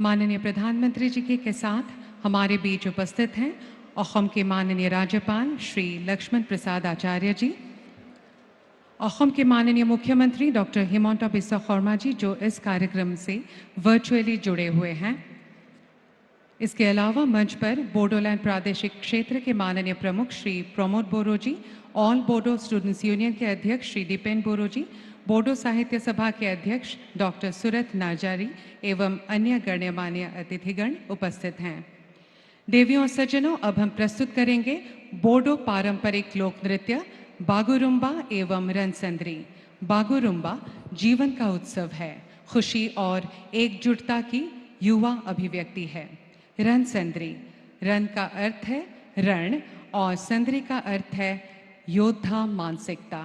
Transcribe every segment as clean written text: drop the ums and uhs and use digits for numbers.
माननीय प्रधानमंत्री जी के साथ हमारे बीच उपस्थित हैं असम के माननीय राज्यपाल श्री लक्ष्मण प्रसाद आचार्य जी, असम के माननीय मुख्यमंत्री डॉक्टर हिमंता बिस्वा शर्मा जी जो इस कार्यक्रम से वर्चुअली जुड़े हुए हैं। इसके अलावा मंच पर बोडोलैंड प्रादेशिक क्षेत्र के माननीय प्रमुख श्री प्रमोद बोरो जी, ऑल बोडो स्टूडेंट्स यूनियन के अध्यक्ष श्री दीपेन बोरो जी, बोडो साहित्य सभा के अध्यक्ष डॉक्टर सुरत नाजारी एवं अन्य गण्यमान्य अतिथिगण उपस्थित हैं। देवियों और सज्जनों, अब हम प्रस्तुत करेंगे बोडो पारंपरिक लोक नृत्य बागुरुम्बा एवं रणसंद्री। बागुरुम्बा जीवन का उत्सव है, खुशी और एकजुटता की युवा अभिव्यक्ति है। रणसंद्री, रण का अर्थ है रण और संद्री का अर्थ है योद्धा मानसिकता।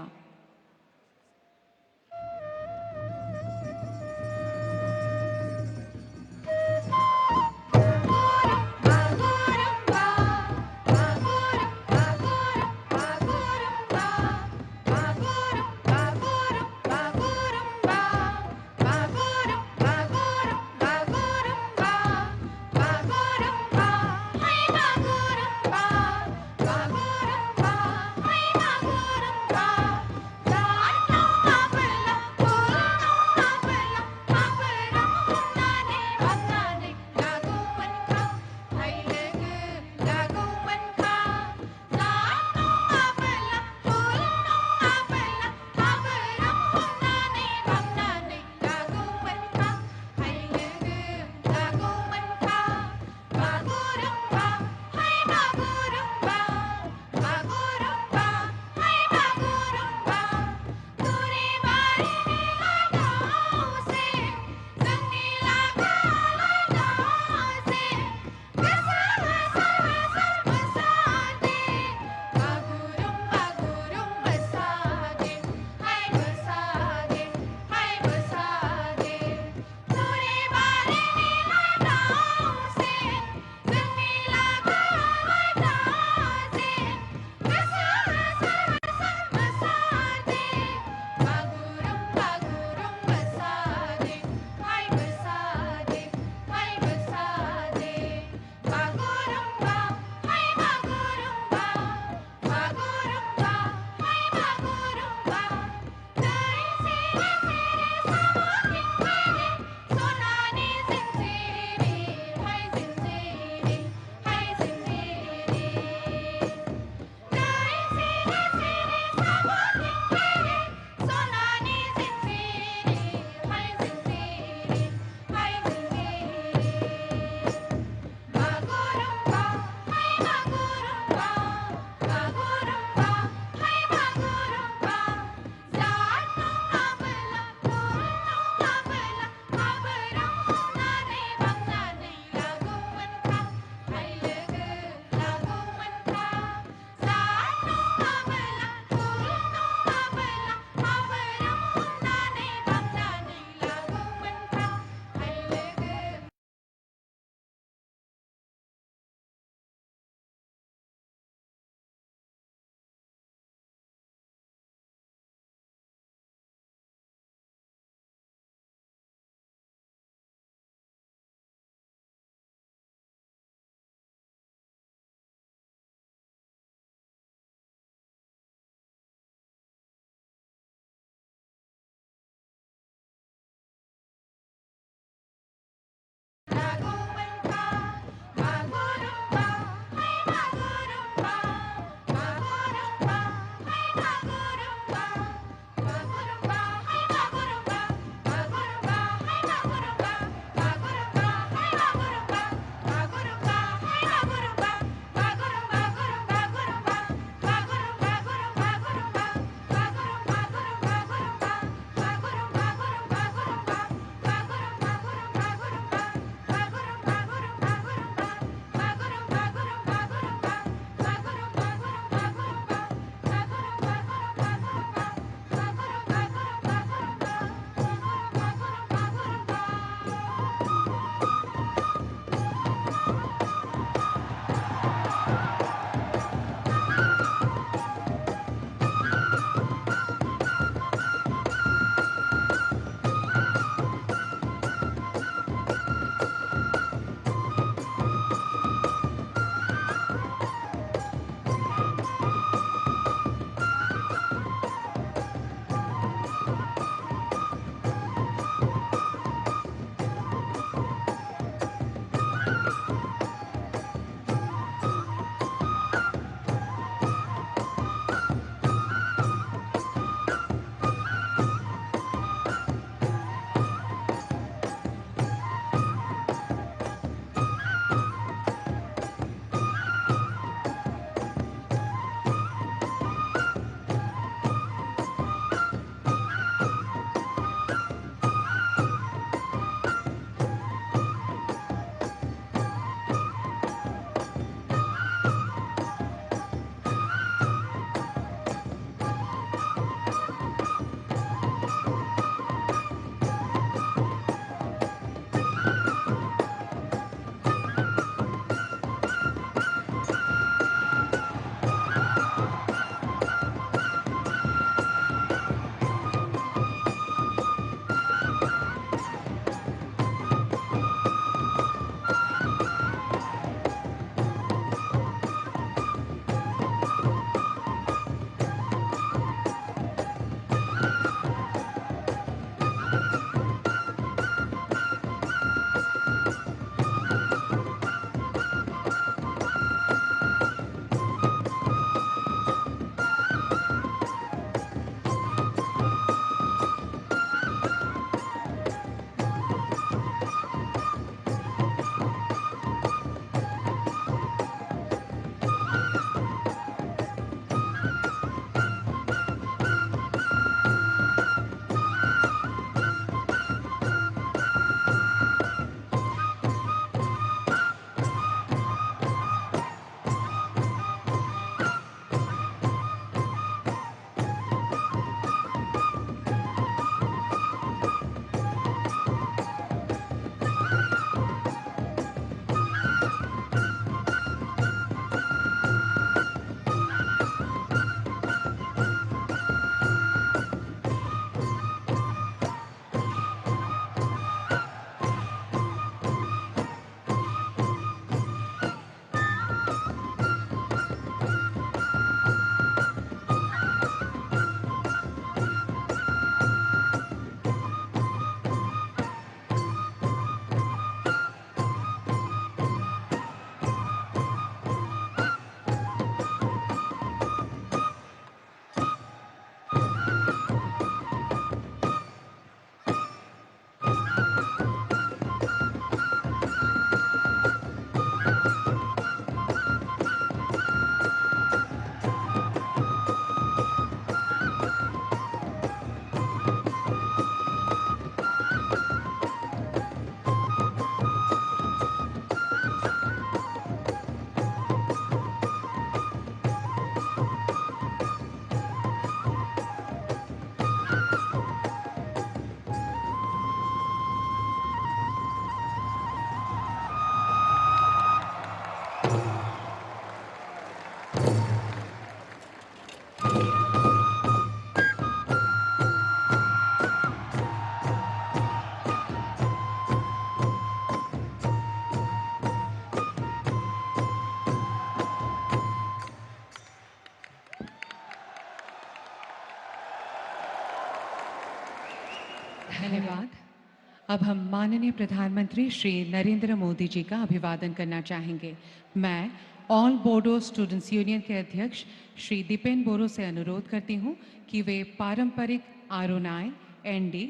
अब हम माननीय प्रधानमंत्री श्री नरेंद्र मोदी जी का अभिवादन करना चाहेंगे। मैं ऑल बोडो स्टूडेंट्स यूनियन के अध्यक्ष श्री दीपेन बोरो से अनुरोध करती हूँ कि वे पारंपरिक आरोनाई, एनडी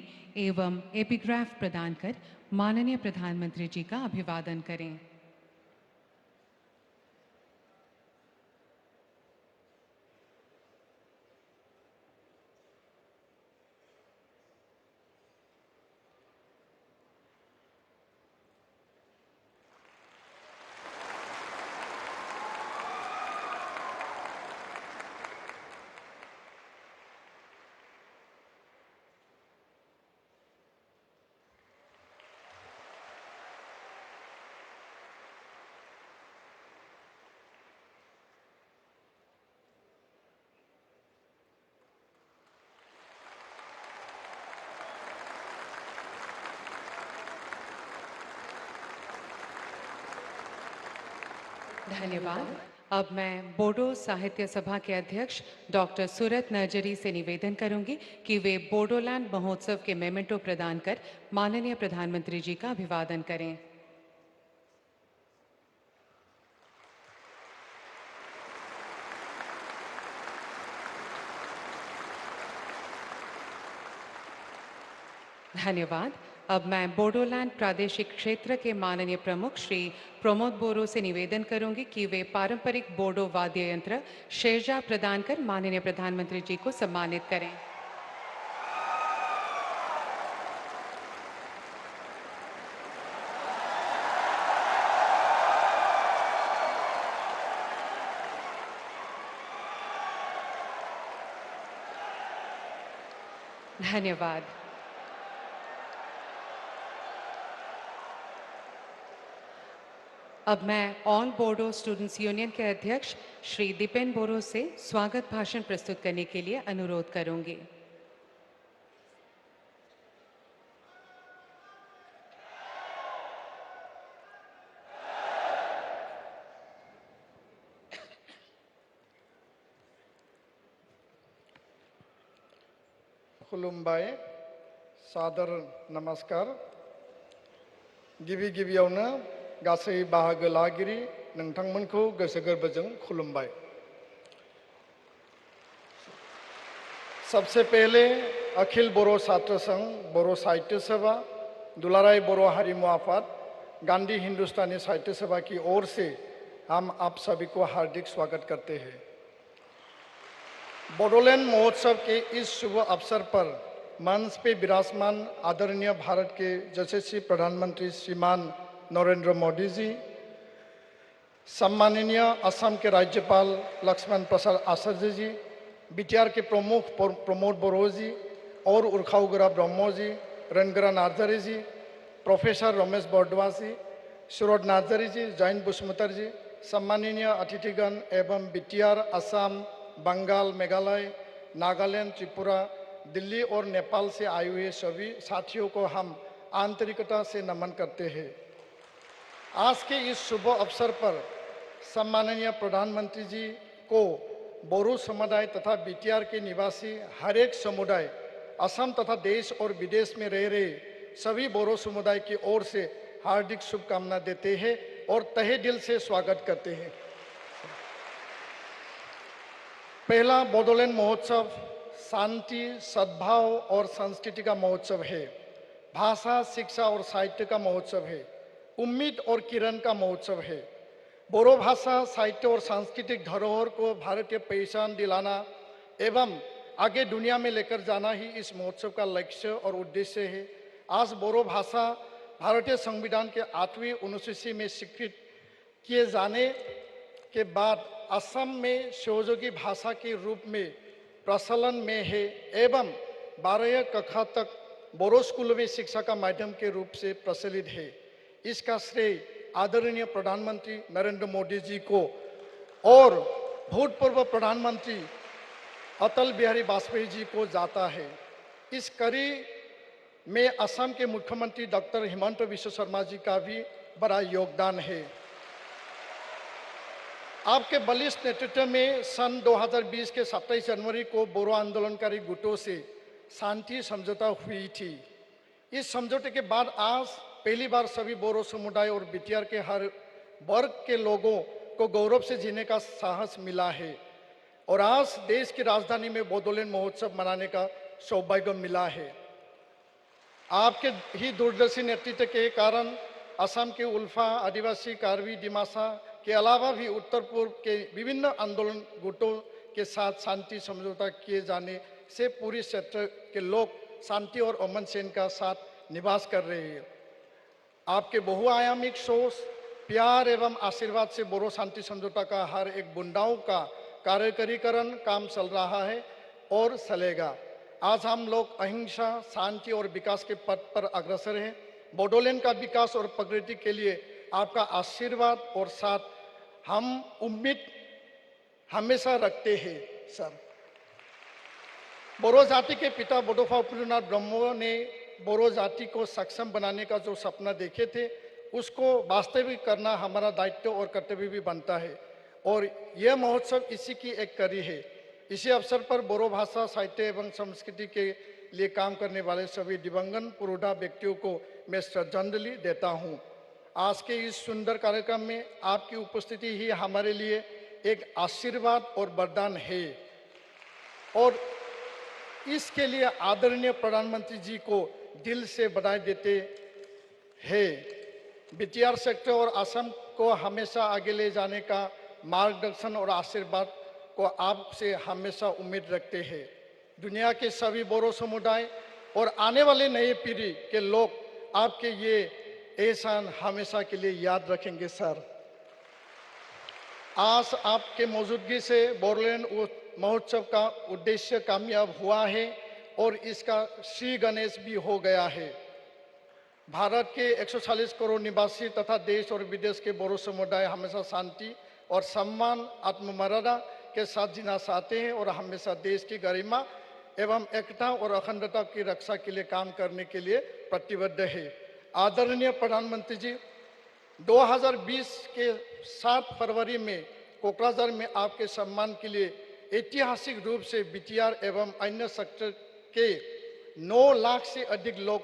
एवं एपिग्राफ प्रदान कर माननीय प्रधानमंत्री जी का अभिवादन करें। धन्यवाद। अब मैं बोडो साहित्य सभा के अध्यक्ष डॉक्टर सूरत नरजरी से निवेदन करूंगी कि वे बोडोलैंड महोत्सव के मेमेंटो प्रदान कर माननीय प्रधानमंत्री जी का अभिवादन करें। धन्यवाद। अब मैं बोडोलैंड प्रादेशिक क्षेत्र के माननीय प्रमुख श्री प्रमोद बोरो से निवेदन करूंगी कि वे पारंपरिक बोडो वाद्य यंत्र शेरजा प्रदान कर माननीय प्रधानमंत्री जी को सम्मानित करें। धन्यवाद। अब मैं ऑल बोडो स्टूडेंट्स यूनियन के अध्यक्ष श्री दीपेन बोरो से स्वागत भाषण प्रस्तुत करने के लिए अनुरोध करूंगी। खुलुमबाय, सादर नमस्कार। गिबि गिबियावनो गासै बाहागो लागिरि नोंथांमोनखौ गोसो गोरबोजों खुलुमबाय। सबसे पहले अखिल बोरो छात्र संघ, बोरो साहित्य सभा, दुलाराय बोरो हारिमु आफाद, गांधी हिंदुस्तानी साहित्य सभा की ओर से हम आप सभी को हार्दिक स्वागत करते हैं। बोडोलैंड महोत्सव के इस शुभ अवसर पर मंच पे विराजमान आदरणीय भारत के यशस्वी प्रधानमंत्री श्रीमान नरेंद्र मोदी जी, सम्माननीय असम के राज्यपाल लक्ष्मण प्रसाद आचार्य जी, बीटीआर के प्रमुख प्रमोद बोरो जी और उर्खाउगरा ब्रह्मो जी, रणगरा नार्जारी जी, प्रोफेसर रमेश बरदवा जी, सूरज नार्जारी जी, जयंत बसुमतारी जी, सम्माननीय अतिथिगण एवं बीटीआर, असम, बंगाल, मेघालय, नागालैंड, त्रिपुरा, दिल्ली और नेपाल से आए हुए सभी साथियों को हम आंतरिकता से नमन करते हैं। आज के इस शुभ अवसर पर सम्माननीय प्रधानमंत्री जी को बोरो समुदाय तथा बीटीआर के निवासी हर एक समुदाय, असम तथा देश और विदेश में रह रहे सभी बोरो समुदाय की ओर से हार्दिक शुभकामना देते हैं और तहे दिल से स्वागत करते हैं। पहला बोडोलैंड महोत्सव शांति, सद्भाव और संस्कृति का महोत्सव है। भाषा, शिक्षा और साहित्य का महोत्सव है। उम्मीद और किरण का महोत्सव है। बोरो भाषा, साहित्य और सांस्कृतिक धरोहर को भारतीय पहचान दिलाना एवं आगे दुनिया में लेकर जाना ही इस महोत्सव का लक्ष्य और उद्देश्य है। आज बोरो भाषा भारतीय संविधान के 8वीं अनुसूची में स्वीकृत किए जाने के बाद असम में सहयोगी भाषा के रूप में प्रचलन में है एवं 12 कक्षा तक बोरो स्कूलों में शिक्षा का माध्यम के रूप से प्रचलित है। इसका श्रेय आदरणीय प्रधानमंत्री नरेंद्र मोदी जी को और भूतपूर्व प्रधानमंत्री अटल बिहारी वाजपेयी जी को जाता है। इस कड़ी में असम के मुख्यमंत्री डॉक्टर हिमंत बिश्व शर्मा जी का भी बड़ा योगदान है। आपके बलिष्ठ नेतृत्व में सन 2020 के 27 जनवरी को बोरो आंदोलनकारी गुटों से शांति समझौता हुई थी। इस समझौते के बाद आज पहली बार सभी बोरो समुदाय और बीटीआर के हर वर्ग के लोगों को गौरव से जीने का साहस मिला है और आज देश की राजधानी में बोडोलैंड महोत्सव मनाने का सौभाग्य मिला है। आपके ही दूरदर्शी नेतृत्व के कारण असम के उल्फा, आदिवासी, कार्बी, डिमासा के अलावा भी उत्तर पूर्व के विभिन्न आंदोलन गुटों के साथ शांति समझौता किए जाने से पूरी क्षेत्र के लोग शांति और अमन चैन का साथ निवास कर रहे हैं। आपके बहुआयामिक सोच, प्यार एवं आशीर्वाद से बोरो शांति समझौता का हर एक बुंदाओं का कार्यकरीकरण काम चल रहा है और चलेगा। आज हम लोग अहिंसा, शांति और विकास के पथ पर अग्रसर हैं। बोडोलैंड का विकास और प्रगति के लिए आपका आशीर्वाद और साथ हम उम्मीद हमेशा रखते हैं सर। बोरो जाति के पिता बोडोफा उपेंद्रनाथ ब्रह्मो ने बोरो जाति को सक्षम बनाने का जो सपना देखे थे उसको वास्तविक करना हमारा दायित्व और कर्तव्य भी बनता है और यह महोत्सव इसी की एक कड़ी है। इसी अवसर पर बोरो भाषा, साहित्य एवं संस्कृति के लिए काम करने वाले सभी दिवंगत पुरोधा व्यक्तियों को मैं श्रद्धांजलि देता हूँ। आज के इस सुंदर कार्यक्रम में आपकी उपस्थिति ही हमारे लिए एक आशीर्वाद और वरदान है और इसके लिए आदरणीय प्रधानमंत्री जी को दिल से बधाई देते हैं। बीटीआर सेक्टर और असम को हमेशा आगे ले जाने का मार्गदर्शन और आशीर्वाद को आपसे हमेशा उम्मीद रखते हैं। दुनिया के सभी बोरो समुदाय और आने वाले नए पीढ़ी के लोग आपके ये एहसान हमेशा के लिए याद रखेंगे सर। आज आपके मौजूदगी से बोडोलैंड महोत्सव का उद्देश्य कामयाब हुआ है और इसका श्री गणेश भी हो गया है। भारत के 140 करोड़ निवासी तथा देश और विदेश के बोरो समुदाय हमेशा शांति और सम्मान, आत्ममर्यादा के साथ जीना चाहते हैं और हमेशा देश की गरिमा एवं एकता और अखंडता की रक्षा के लिए काम करने के लिए प्रतिबद्ध है। आदरणीय प्रधानमंत्री जी, 2020 के 7 फरवरी में कोकराझार में आपके सम्मान के लिए ऐतिहासिक रूप से बीटीआर एवं अन्य सेक्टर के 9 लाख से अधिक लोग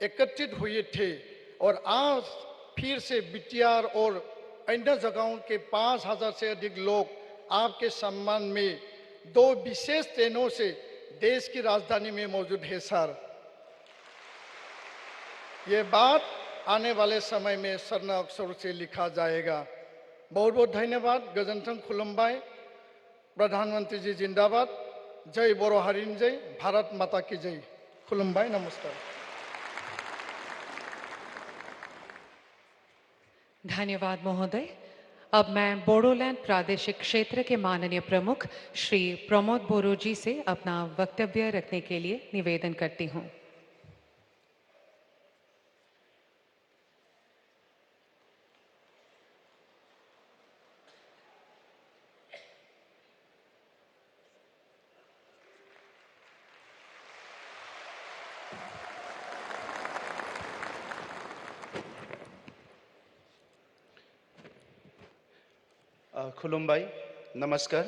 एकत्रित हुए थे और आज फिर से बीटीआर और अन्य जगहों के 5000 से अधिक लोग आपके सम्मान में 2 विशेष ट्रेनों से देश की राजधानी में मौजूद है सर। ये बात आने वाले समय में स्वर्ण अक्षरों से लिखा जाएगा। बहुत बहुत धन्यवाद। गजनथं खुलुमबाय। प्रधानमंत्री जी जिंदाबाद। जय बोरो हारिनि जय, भारत माता की जय। खुलुमबाय, नमस्कार। धन्यवाद महोदय। अब मैं बोडोलैंड प्रादेशिक क्षेत्र के माननीय प्रमुख श्री प्रमोद बोरो जी से अपना वक्तव्य रखने के लिए निवेदन करती हूँ। खुलुमबाई, नमस्कार।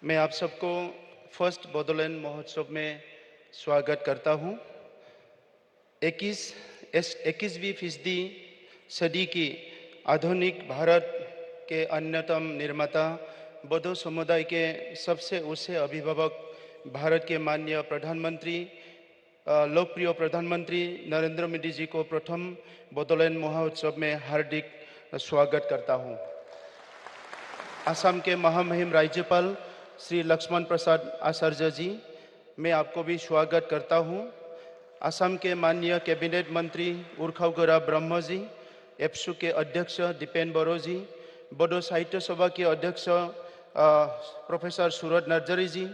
मैं आप सबको फर्स्ट बोडोलैंड महोत्सव में स्वागत करता हूं। 21वीं फीसदी सदी की आधुनिक भारत के अन्यतम निर्माता, बोडो समुदाय के सबसे ऊंचे अभिभावक, भारत के माननीय प्रधानमंत्री, लोकप्रिय प्रधानमंत्री नरेंद्र मोदी जी को प्रथम बोडोलैंड महोत्सव में हार्दिक स्वागत करता हूं। असम के महामहिम राज्यपाल श्री लक्ष्मण प्रसाद आचार्य जी, मैं आपको भी स्वागत करता हूं। असम के माननीय कैबिनेट मंत्री उर्खावगोरा ब्रह्म जी, एप्सू के अध्यक्ष दीपेन बोरो जी, बोडो साहित्य सभा के अध्यक्ष प्रोफेसर सूरज नर्जरी जी,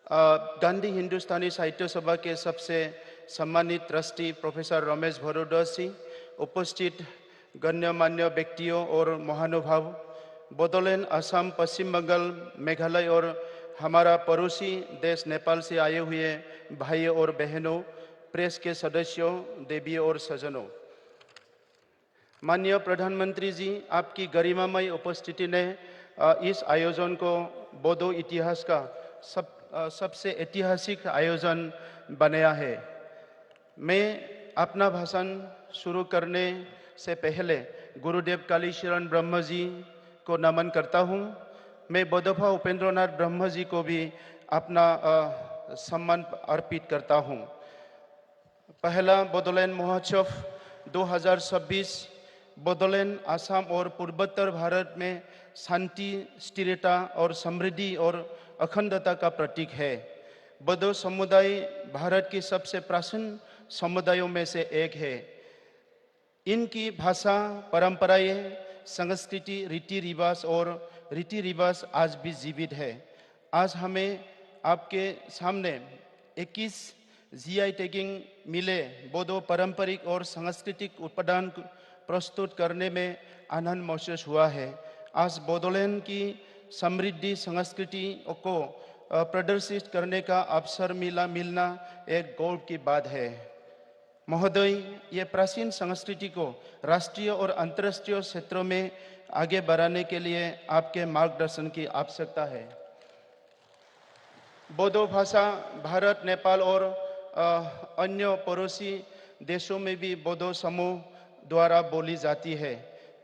गांधी हिंदुस्तानी साहित्य सभा के सबसे सम्मानित ट्रस्टी प्रोफेसर रमेश भरोदास जी, उपस्थित गण्यमान्य व्यक्तियों और महानुभाव, बोडोलैंड, असम, पश्चिम बंगाल, मेघालय और हमारा पड़ोसी देश नेपाल से आए हुए भाइयों और बहनों, प्रेस के सदस्यों, देवियों और सज्जनों। माननीय प्रधानमंत्री जी, आपकी गरिमामय उपस्थिति ने इस आयोजन को बोडो इतिहास का सबसे ऐतिहासिक आयोजन बनाया है। मैं अपना भाषण शुरू करने से पहले गुरुदेव कालीशरण ब्रह्म जी को नमन करता हूँ। मैं बोधोफा उपेंद्रनाथ ब्रह्म जी को भी अपना सम्मान अर्पित करता हूँ। पहला बोडोलैंड महोत्सव 2026 बोडोलैंड, असम और पूर्वोत्तर भारत में शांति, स्थिरता और समृद्धि और अखंडता का प्रतीक है। बोडो समुदाय भारत की सबसे प्राचीन समुदायों में से एक है। इनकी भाषा, परंपराएं, संस्कृति, रीति रिवाज आज भी जीवित है। आज हमें आपके सामने 21 जीआई टैगिंग मिले बोडो पारंपरिक और सांस्कृतिक उत्पादन प्रस्तुत करने में आनंद महसूस हुआ है। आज बोडोलैंड की समृद्धि संस्कृति को प्रदर्शित करने का अवसर मिलना एक गौरव की बात है। महोदय, ये प्राचीन संस्कृति को राष्ट्रीय और अंतर्राष्ट्रीय क्षेत्रों में आगे बढ़ाने के लिए आपके मार्गदर्शन की आवश्यकता है। बोडो भाषा भारत, नेपाल और अन्य पड़ोसी देशों में भी बोडो समूह द्वारा बोली जाती है।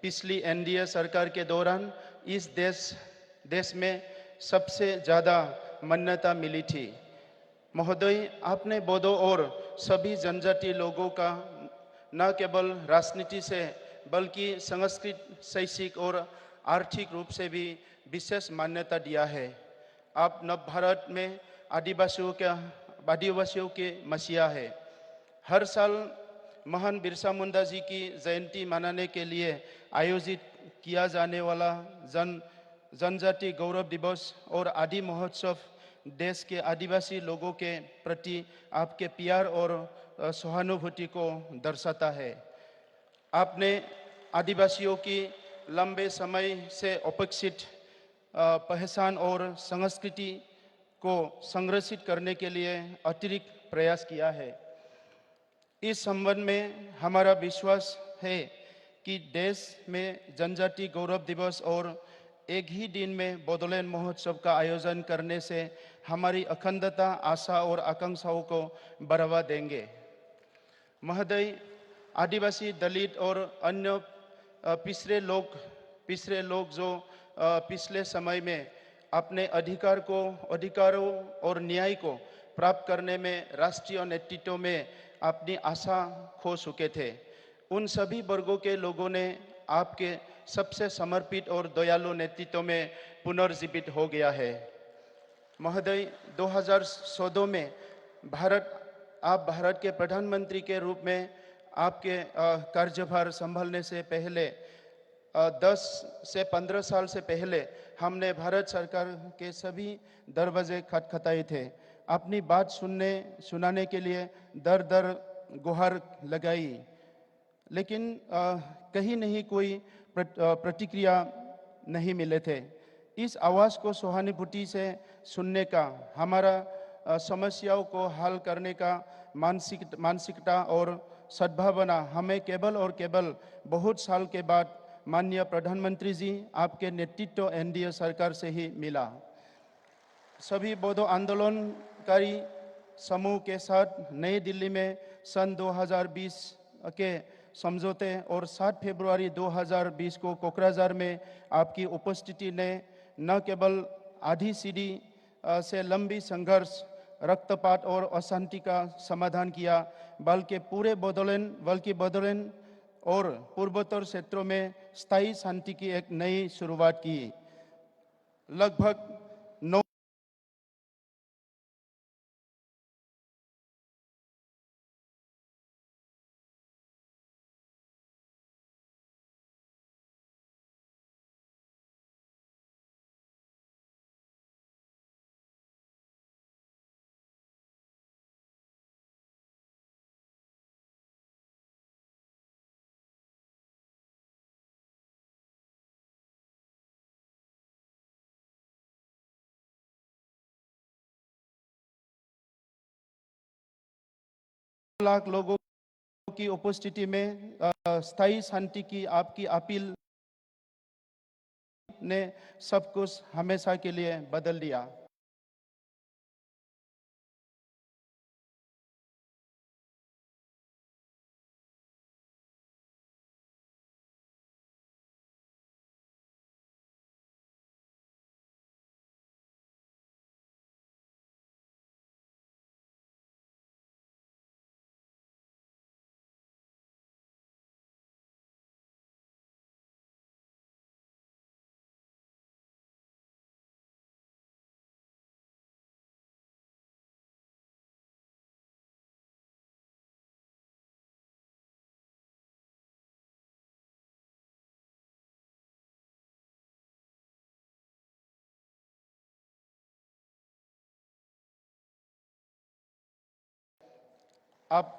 पिछली एनडीए सरकार के दौरान इस देश में सबसे ज़्यादा मान्यता मिली थी। महोदय, आपने बोडो और सभी जनजाति लोगों का न केवल राजनीति से बल्कि सांस्कृतिक, शैक्षिक और आर्थिक रूप से भी विशेष मान्यता दिया है। आप नव भारत में आदिवासियों के मसीहा है। हर साल महान बिरसा मुंडा जी की जयंती मनाने के लिए आयोजित किया जाने वाला जनजाति गौरव दिवस और आदि महोत्सव देश के आदिवासी लोगों के प्रति आपके प्यार और सहानुभूति को दर्शाता है। आपने आदिवासियों की लंबे समय से उपेक्षित पहचान और संस्कृति को संरक्षित करने के लिए अतिरिक्त प्रयास किया है। इस संबंध में हमारा विश्वास है कि देश में जनजाति गौरव दिवस और एक ही दिन में बोडोलैंड महोत्सव का आयोजन करने से हमारी अखंडता, आशा और आकांक्षाओं को बढ़ावा देंगे। महोदय, आदिवासी, दलित और अन्य पिछड़े लोग जो पिछले समय में अपने अधिकारों और न्याय को प्राप्त करने में राष्ट्रीय नेतृत्व में अपनी आशा खो चुके थे, उन सभी वर्गों के लोगों ने आपके सबसे समर्पित और दयालु नेतृत्व में पुनर्जीवित हो गया है। महोदय, 2014 में आप भारत के प्रधानमंत्री के रूप में आपके कार्यभार संभालने से पहले 10 से 15 साल से पहले हमने भारत सरकार के सभी दरवाजे खटखटाए थे। अपनी बात सुनाने के लिए दर दर गुहार लगाई, लेकिन कहीं नहीं कोई प्रतिक्रिया नहीं मिले थे। इस आवाज़ को सहानुभूति से सुनने का, हमारा समस्याओं को हल करने का मानसिकता और सद्भावना हमें केवल और केवल बहुत साल के बाद माननीय प्रधानमंत्री जी आपके नेतृत्व एनडीए सरकार से ही मिला। सभी बोडो आंदोलनकारी समूह के साथ नई दिल्ली में सन 2020 के समझौते और 7 फरवरी 2020 को कोकराझार में आपकी उपस्थिति ने न केवल आधी सीढ़ी से लंबी संघर्ष, रक्तपात और अशांति का समाधान किया, बल्कि बोडोलैंड और पूर्वोत्तर क्षेत्रों में स्थायी शांति की एक नई शुरुआत की। लगभग 9लाख लोगों की उपस्थिति में स्थायी शांति की आपकी अपील ने सब कुछ हमेशा के लिए बदल दिया। आप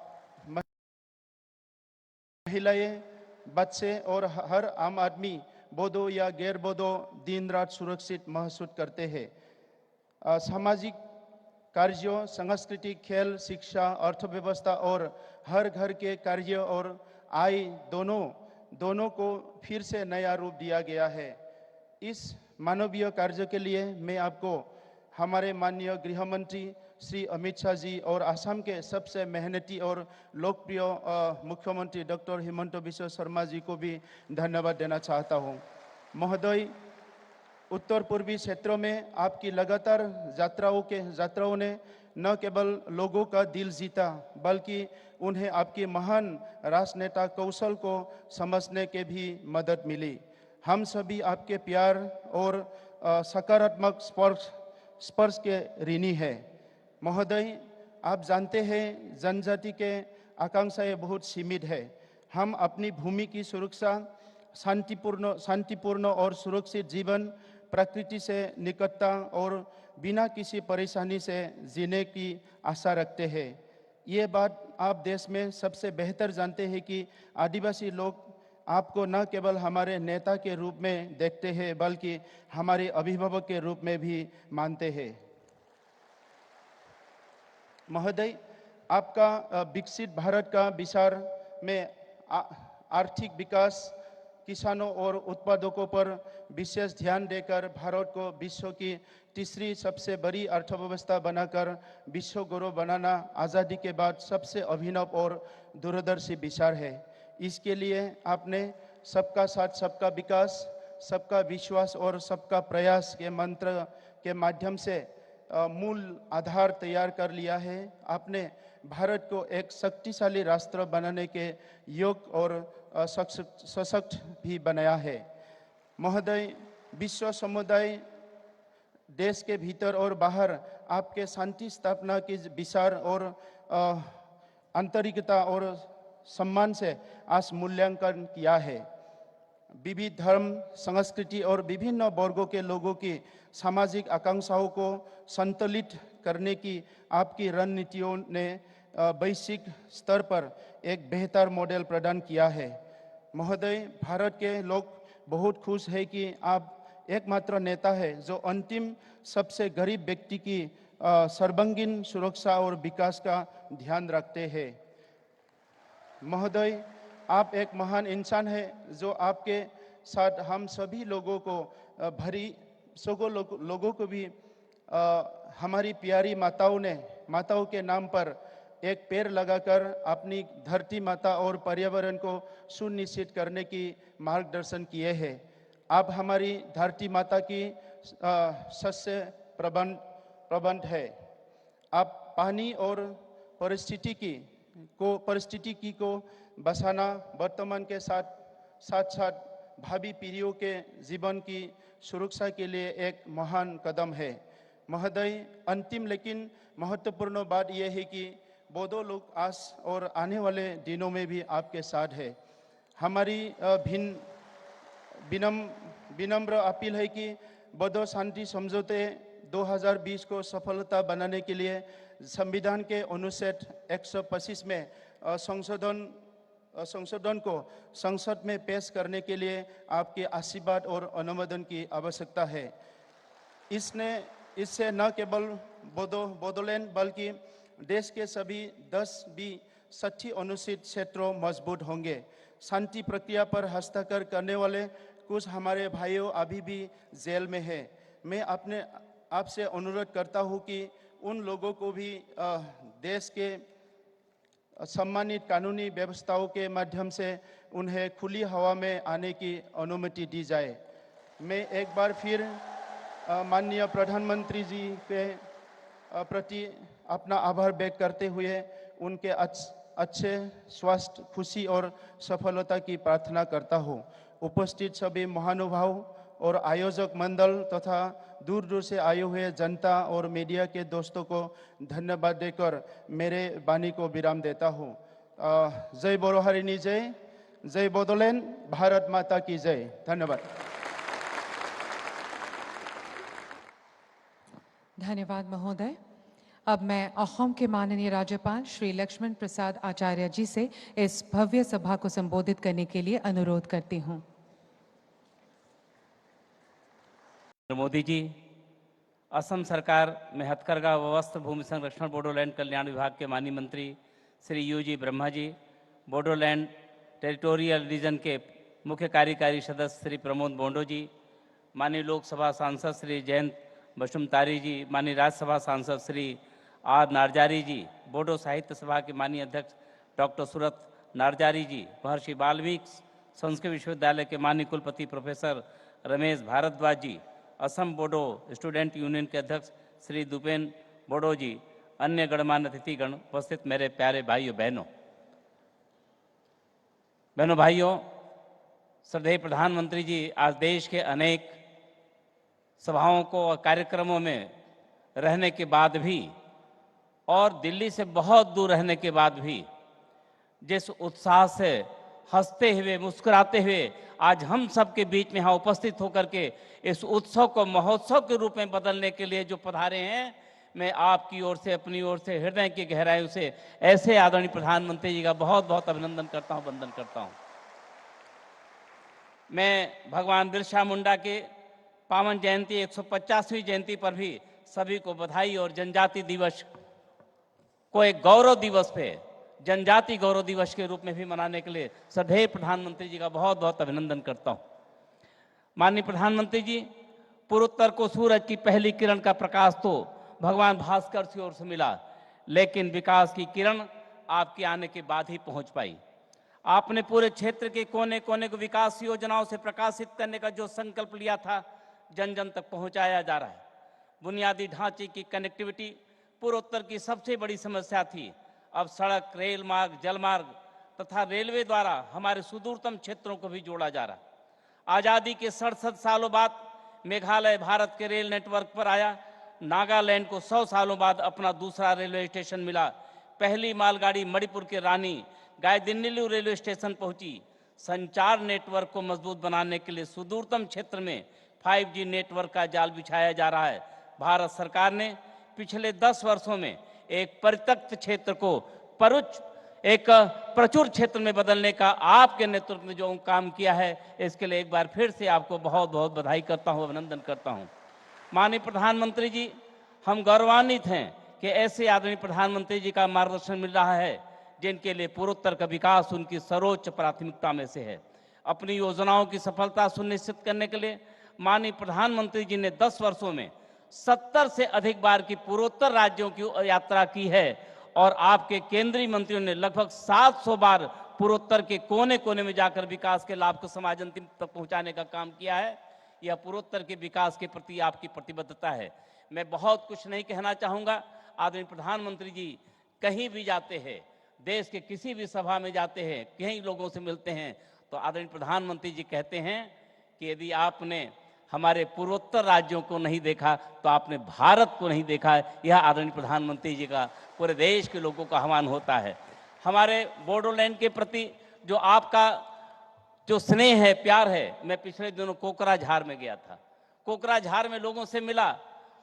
महिलाएं, बच्चे और हर आम आदमी बोधो या गैर बोधो दिन रात सुरक्षित महसूस करते हैं। सामाजिक कार्यों, सांस्कृतिक, खेल, शिक्षा, अर्थव्यवस्था और हर घर के कार्य और आय दोनों को फिर से नया रूप दिया गया है। इस मानवीय कार्य के लिए मैं आपको हमारे माननीय गृह मंत्री श्री अमित शाह जी और असम के सबसे मेहनती और लोकप्रिय मुख्यमंत्री डॉक्टर हिमंत बिश्व शर्मा जी को भी धन्यवाद देना चाहता हूं। महोदय, उत्तर पूर्वी क्षेत्रों में आपकी लगातार यात्राओं ने न केवल लोगों का दिल जीता, बल्कि उन्हें आपकी महान राजनेता कौशल को समझने के भी मदद मिली। हम सभी आपके प्यार और सकारात्मक स्पर्श के ऋणी हैं। महोदय, आप जानते हैं जनजाति के आकांक्षाएं बहुत सीमित है। हम अपनी भूमि की सुरक्षा, शांतिपूर्ण और सुरक्षित जीवन, प्रकृति से निकटता और बिना किसी परेशानी से जीने की आशा रखते हैं। ये बात आप देश में सबसे बेहतर जानते हैं कि आदिवासी लोग आपको न केवल हमारे नेता के रूप में देखते हैं, बल्कि हमारे अभिभावक के रूप में भी मानते हैं। महोदय, आपका विकसित भारत का विचार में आर्थिक विकास, किसानों और उत्पादकों पर विशेष ध्यान देकर भारत को विश्व की तीसरी सबसे बड़ी अर्थव्यवस्था बनाकर विश्व गौरव बनाना आज़ादी के बाद सबसे अभिनव और दूरदर्शी विचार है। इसके लिए आपने सबका साथ, सबका विकास, सबका विश्वास और सबका प्रयास के मंत्र के माध्यम से मूल आधार तैयार कर लिया है। आपने भारत को एक शक्तिशाली राष्ट्र बनाने के योग्य और सशक्त भी बनाया है। महोदय, विश्व समुदाय देश के भीतर और बाहर आपके शांति स्थापना की विचार और आंतरिकता और सम्मान से आज मूल्यांकन किया है। विविध धर्म, संस्कृति और विभिन्न वर्गों के लोगों की सामाजिक आकांक्षाओं को संतुलित करने की आपकी रणनीतियों ने वैश्विक स्तर पर एक बेहतर मॉडल प्रदान किया है। महोदय, भारत के लोग बहुत खुश हैं कि आप एकमात्र नेता है जो अंतिम सबसे गरीब व्यक्ति की सर्वांगीण सुरक्षा और विकास का ध्यान रखते हैं। महोदय, आप एक महान इंसान हैं जो आपके साथ हम सभी लोगों को भी हमारी प्यारी माताओं के नाम पर एक पेड़ लगाकर अपनी धरती माता और पर्यावरण को सुनिश्चित करने की मार्गदर्शन किए हैं। आप हमारी धरती माता की शस्य प्रबंध है। आप पानी और परिस्थितिकी को बचाना वर्तमान के साथ भावी पीढ़ियों के जीवन की सुरक्षा के लिए एक महान कदम है। महोदय, अंतिम लेकिन महत्वपूर्ण बात यह है कि बोडो लोग आज और आने वाले दिनों में भी आपके साथ है। हमारी विनम्र अपील है कि बोडो शांति समझौते 2020 को सफलता बनाने के लिए संविधान के अनुच्छेद 125 में संशोधन को संसद में पेश करने के लिए आपके आशीर्वाद और अनुमोदन की आवश्यकता है। इससे न केवल बोडोलैंड बल्कि देश के सभी 10-60 अनुसूचित क्षेत्रों मजबूत होंगे। शांति प्रक्रिया पर हस्ताक्षर करने वाले कुछ हमारे भाइयों अभी भी जेल में हैं। मैं आपसे अनुरोध करता हूं कि उन लोगों को भी देश के सम्मानित कानूनी व्यवस्थाओं के माध्यम से उन्हें खुली हवा में आने की अनुमति दी जाए। मैं एक बार फिर माननीय प्रधानमंत्री जी के प्रति अपना आभार व्यक्त करते हुए उनके अच्छे स्वास्थ्य, खुशी और सफलता की प्रार्थना करता हूँ। उपस्थित सभी महानुभाव और आयोजक मंडल तथा दूर दूर से आए हुए जनता और मीडिया के दोस्तों को धन्यवाद देकर मेरे वाणी को विराम देता हूँ। जय बोरो हरिनी जय, जय बोडोलैंड, भारत माता की जय। धन्यवाद। धन्यवाद महोदय। अब मैं अहोम के माननीय राज्यपाल श्री लक्ष्मण प्रसाद आचार्य जी से इस भव्य सभा को संबोधित करने के लिए अनुरोध करती हूँ। मोदी जी, असम सरकार में हथकरघा व वस्त्र भूमि संरक्षण बोडोलैंड कल्याण विभाग के माननीय मंत्री Shri UG Brahma ji, Bodoland territorial reason के मुख्य कार्यकारी सदस्य श्री प्रमोद बोंडो जी, माननीय लोकसभा सांसद श्री जयंत बसुमतारी जी, माननीय राज्यसभा सांसद श्री आर नारजारी जी, बोडो साहित्य सभा के माननीय अध्यक्ष डॉक्टर सूरत नारजारी जी, महर्षि वाल्मीकि संस्कृत विश्वविद्यालय के माननीय कुलपति प्रोफेसर रमेश भारद्वाज जी, असम बोडो स्टूडेंट यूनियन के अध्यक्ष श्री दुपेन बोडो जी, अन्य गणमान्य अतिथिगण, उपस्थित मेरे प्यारे भाइयों भाइयों, श्रद्धेय प्रधानमंत्री जी आज देश के अनेक सभाओं को और कार्यक्रमों में रहने के बाद भी और दिल्ली से बहुत दूर रहने के बाद भी जिस उत्साह से हंसते हुए मुस्कुराते हुए आज हम सबके बीच में यहाँ उपस्थित होकर के इस उत्सव को महोत्सव के रूप में बदलने के लिए जो पधारे हैं, मैं आपकी ओर से, अपनी ओर से, हृदय की गहराइयों से ऐसे आदरणीय प्रधानमंत्री जी का बहुत बहुत अभिनंदन करता हूँ, वंदन करता हूँ। मैं भगवान बिरसा मुंडा के पावन जयंती 150वीं जयंती पर भी सभी को बधाई और जनजाति दिवस को एक गौरव दिवस पे, जनजाति गौरव दिवस के रूप में भी मनाने के लिए श्रद्धेय प्रधानमंत्री जी का बहुत बहुत अभिनंदन करता हूं। माननीय प्रधानमंत्री जी, पूर्वोत्तर को सूरज की पहली किरण का प्रकाश तो भगवान भास्कर की ओर से मिला, लेकिन विकास की किरण आपके आने के बाद ही पहुंच पाई। आपने पूरे क्षेत्र के कोने कोने को विकास योजनाओं से प्रकाशित करने का जो संकल्प लिया था, जन जन तक पहुंचाया जा रहा है। बुनियादी ढांचे की कनेक्टिविटी पूर्वोत्तर की सबसे बड़ी समस्या थी। अब सड़क, रेल मार्ग, जलमार्ग तथा रेलवे द्वारा हमारे सुदूरतम क्षेत्रों को भी जोड़ा जा रहा है। आज़ादी के 67 सालों बाद मेघालय भारत के रेल नेटवर्क पर आया। नागालैंड को 100 सालों बाद अपना दूसरा रेलवे स्टेशन मिला। पहली मालगाड़ी मणिपुर के रानी गायदिन्नीलू रेलवे स्टेशन पहुंची। संचार नेटवर्क को मजबूत बनाने के लिए सुदूरतम क्षेत्र में 5G नेटवर्क का जाल बिछाया जा रहा है। भारत सरकार ने पिछले 10 वर्षों में एक परित्यक्त क्षेत्र को प्रचुर क्षेत्र में बदलने का आपके नेतृत्व में जो काम किया है, इसके लिए एक बार फिर से आपको बहुत बहुत बधाई करता हूं, अभिनंदन करता हूं। माननीय प्रधानमंत्री जी, हम गौरवान्वित हैं कि ऐसे आदरणीय प्रधानमंत्री जी का मार्गदर्शन मिल रहा है जिनके लिए पूर्वोत्तर का विकास उनकी सर्वोच्च प्राथमिकता में से है। अपनी योजनाओं की सफलता सुनिश्चित करने के लिए माननीय प्रधानमंत्री जी ने 10 वर्षों में 70 से अधिक बार की पूर्वोत्तर राज्यों की यात्रा की है और आपके केंद्रीय मंत्रियों ने लगभग 700 बार पूर्वोत्तर के कोने कोने में जाकर विकास के लाभ को समाज अंतिम तक पहुंचाने का काम किया है। यह पूर्वोत्तर के विकास के प्रति आपकी प्रतिबद्धता है। मैं बहुत कुछ नहीं कहना चाहूँगा। आदरणीय प्रधानमंत्री जी कहीं भी जाते हैं, देश के किसी भी सभा में जाते हैं, कई लोगों से मिलते हैं, तो आदरणीय प्रधानमंत्री जी कहते हैं कि यदि आपने हमारे पूर्वोत्तर राज्यों को नहीं देखा तो आपने भारत को नहीं देखा है। यह आदरणीय प्रधानमंत्री जी का पूरे देश के लोगों का आह्वान होता है। हमारे बोडोलैंड के प्रति जो आपका जो स्नेह है, प्यार है, मैं पिछले दिनों कोकराझार में गया था। कोकराझार में लोगों से मिला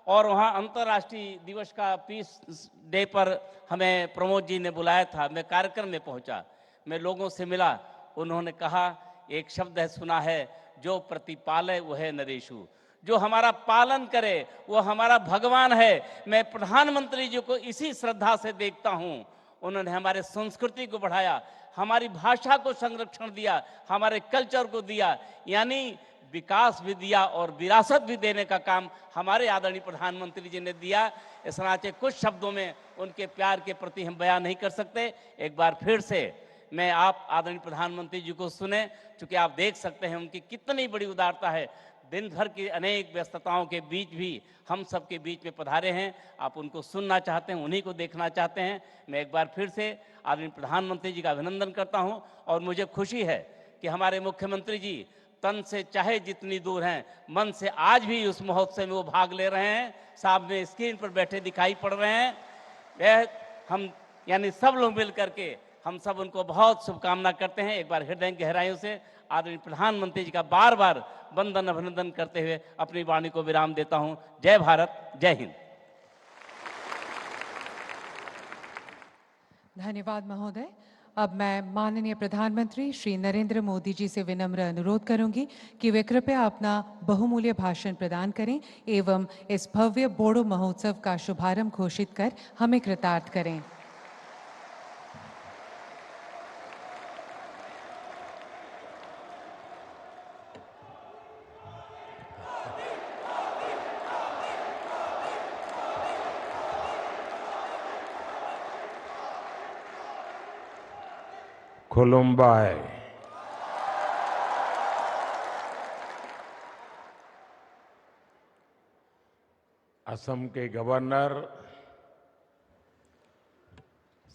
और वहाँ अंतर्राष्ट्रीय दिवस का पीस डे पर हमें प्रमोद जी ने बुलाया था। मैं कार्यक्रम में पहुँचा, मैं लोगों से मिला। उन्होंने कहा, एक शब्द है सुना है, जो प्रतिपाले वह नरेशु, जो हमारा पालन करे वो हमारा भगवान है। मैं प्रधानमंत्री जी को इसी श्रद्धा से देखता हूँ। उन्होंने हमारे संस्कृति को बढ़ाया, हमारी भाषा को संरक्षण दिया, हमारे कल्चर को दिया, यानी विकास भी दिया और विरासत भी देने का काम हमारे आदरणीय प्रधानमंत्री जी ने दिया। इस नाते कुछ शब्दों में उनके प्यार के प्रति हम बयान नहीं कर सकते। एक बार फिर से मैं आप आदरणीय प्रधानमंत्री जी को सुने, क्योंकि आप देख सकते हैं उनकी कितनी बड़ी उदारता है। दिन भर की अनेक व्यस्तताओं के बीच भी हम सबके बीच में पधारे हैं। आप उनको सुनना चाहते हैं, उन्हीं को देखना चाहते हैं। मैं एक बार फिर से आदरणीय प्रधानमंत्री जी का अभिनंदन करता हूं और मुझे खुशी है कि हमारे मुख्यमंत्री जी तन से चाहे जितनी दूर हैं, मन से आज भी उस महोत्सव में वो भाग ले रहे हैं। सामने स्क्रीन पर बैठे दिखाई पड़ रहे हैं। वह हम यानी सब लोग मिल करके हम सब उनको बहुत शुभकामना करते हैं। एक बार हृदय गहराइयों से आदरणीय प्रधानमंत्री जी का बार बार वंदन अभिनंदन करते हुए अपनी वाणी को विराम देता हूं। जय भारत, जय हिंद। धन्यवाद महोदय। अब मैं माननीय प्रधानमंत्री श्री नरेंद्र मोदी जी से विनम्र अनुरोध करूंगी कि वे कृपया अपना बहुमूल्य भाषण प्रदान करें एवं इस भव्य बोडो महोत्सव का शुभारंभ घोषित कर हमें कृतार्थ करें। खुलुम्बाय। असम के गवर्नर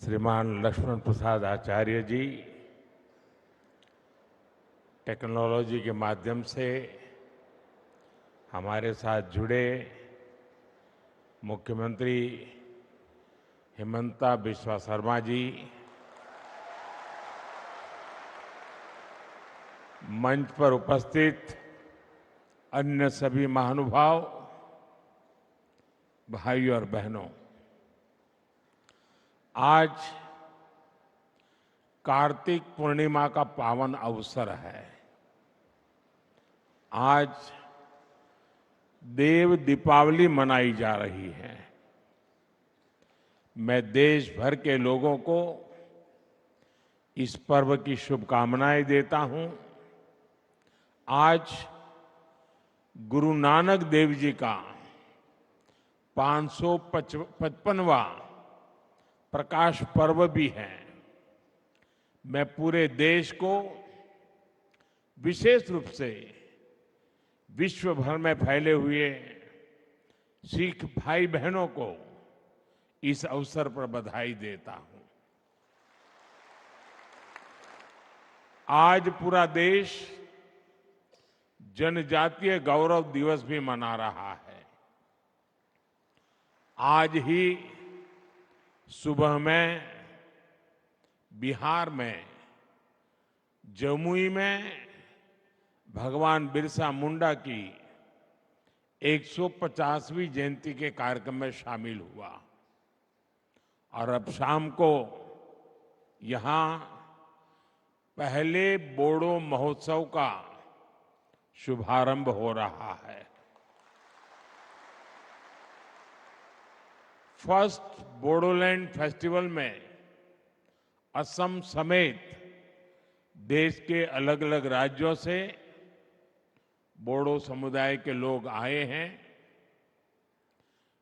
श्रीमान लक्ष्मण प्रसाद आचार्य जी टेक्नोलॉजी के माध्यम से हमारे साथ जुड़े मुख्यमंत्री हिमंता बिस्वा शर्मा जी, मंच पर उपस्थित अन्य सभी महानुभाव, भाई और बहनों, आज कार्तिक पूर्णिमा का पावन अवसर है। आज देव दीपावली मनाई जा रही है। मैं देश भर के लोगों को इस पर्व की शुभकामनाएं देता हूं। आज गुरु नानक देव जी का 555वां प्रकाश पर्व भी है। मैं पूरे देश को, विशेष रूप से विश्व भर में फैले हुए सिख भाई बहनों को इस अवसर पर बधाई देता हूं। आज पूरा देश जनजातीय गौरव दिवस भी मना रहा है। आज ही सुबह में बिहार में जमुई में भगवान बिरसा मुंडा की 150वीं जयंती के कार्यक्रम में शामिल हुआ और अब शाम को यहां पहले बोडो महोत्सव का शुभारंभ हो रहा है। फर्स्ट बोडोलैंड फेस्टिवल में असम समेत देश के अलग अलग राज्यों से बोडो समुदाय के लोग आए हैं।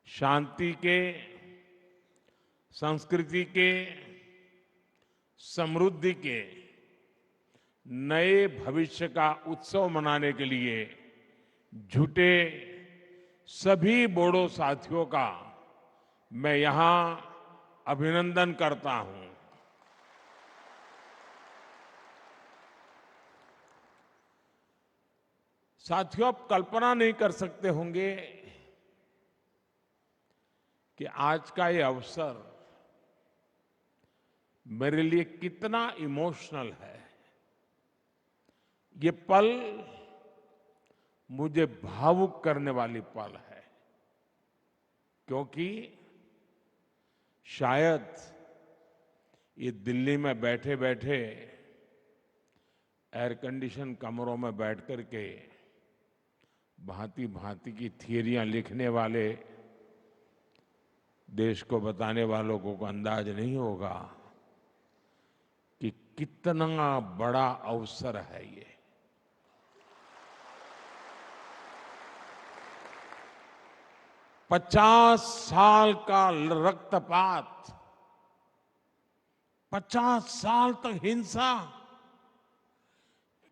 शांति के, संस्कृति के, समृद्धि के नए भविष्य का उत्सव मनाने के लिए जुटे सभी बोडो साथियों का मैं यहां अभिनंदन करता हूं। साथियों, आप कल्पना नहीं कर सकते होंगे कि आज का ये अवसर मेरे लिए कितना इमोशनल है। ये पल मुझे भावुक करने वाली पल है, क्योंकि शायद ये दिल्ली में बैठे बैठे एयर कंडीशन कमरों में बैठ करके भांति भांति की थियरियां लिखने वाले देश को बताने वालों को अंदाज नहीं होगा कि कितना बड़ा अवसर है ये। पचास साल का रक्तपात, 50 साल तक हिंसा,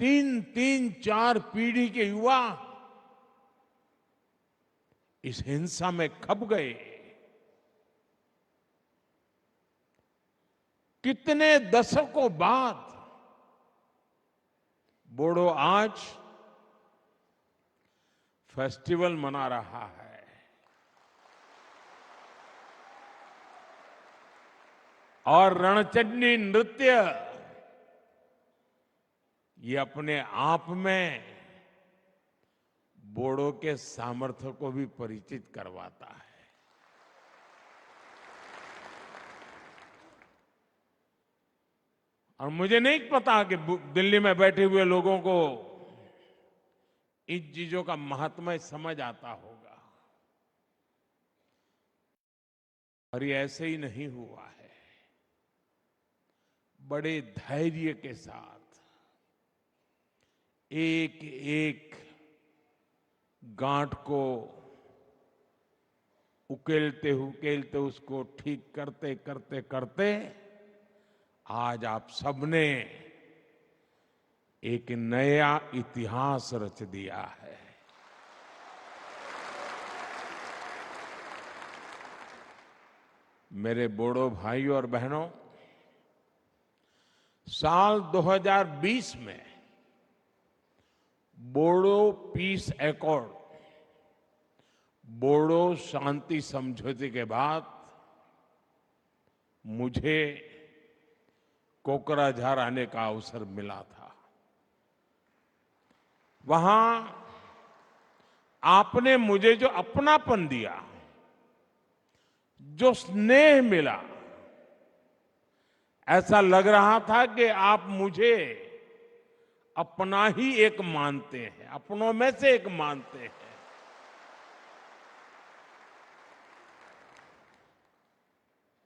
3-4 पीढ़ी के युवा इस हिंसा में खप गए। कितने दशकों बाद बोडो आज फेस्टिवल मना रहा है। और रणचंडी नृत्य ये अपने आप में बोडो के सामर्थ्य को भी परिचित करवाता है। और मुझे नहीं पता कि दिल्ली में बैठे हुए लोगों को इन चीजों का महात्म्य समझ आता होगा। और ये ऐसे ही नहीं हुआ है। बड़े धैर्य के साथ एक एक गांठ को उकेलते उकेलते उसको ठीक करते करते करते आज आप सबने एक नया इतिहास रच दिया है। मेरे बोडो भाइयों और बहनों, साल 2020 में बोडो पीस एकॉर्ड, बोडो शांति समझौते के बाद मुझे कोकराझार आने का अवसर मिला था। वहां आपने मुझे जो अपनापन दिया, जो स्नेह मिला, ऐसा लग रहा था कि आप मुझे अपना ही एक मानते हैं, अपनों में से एक मानते हैं।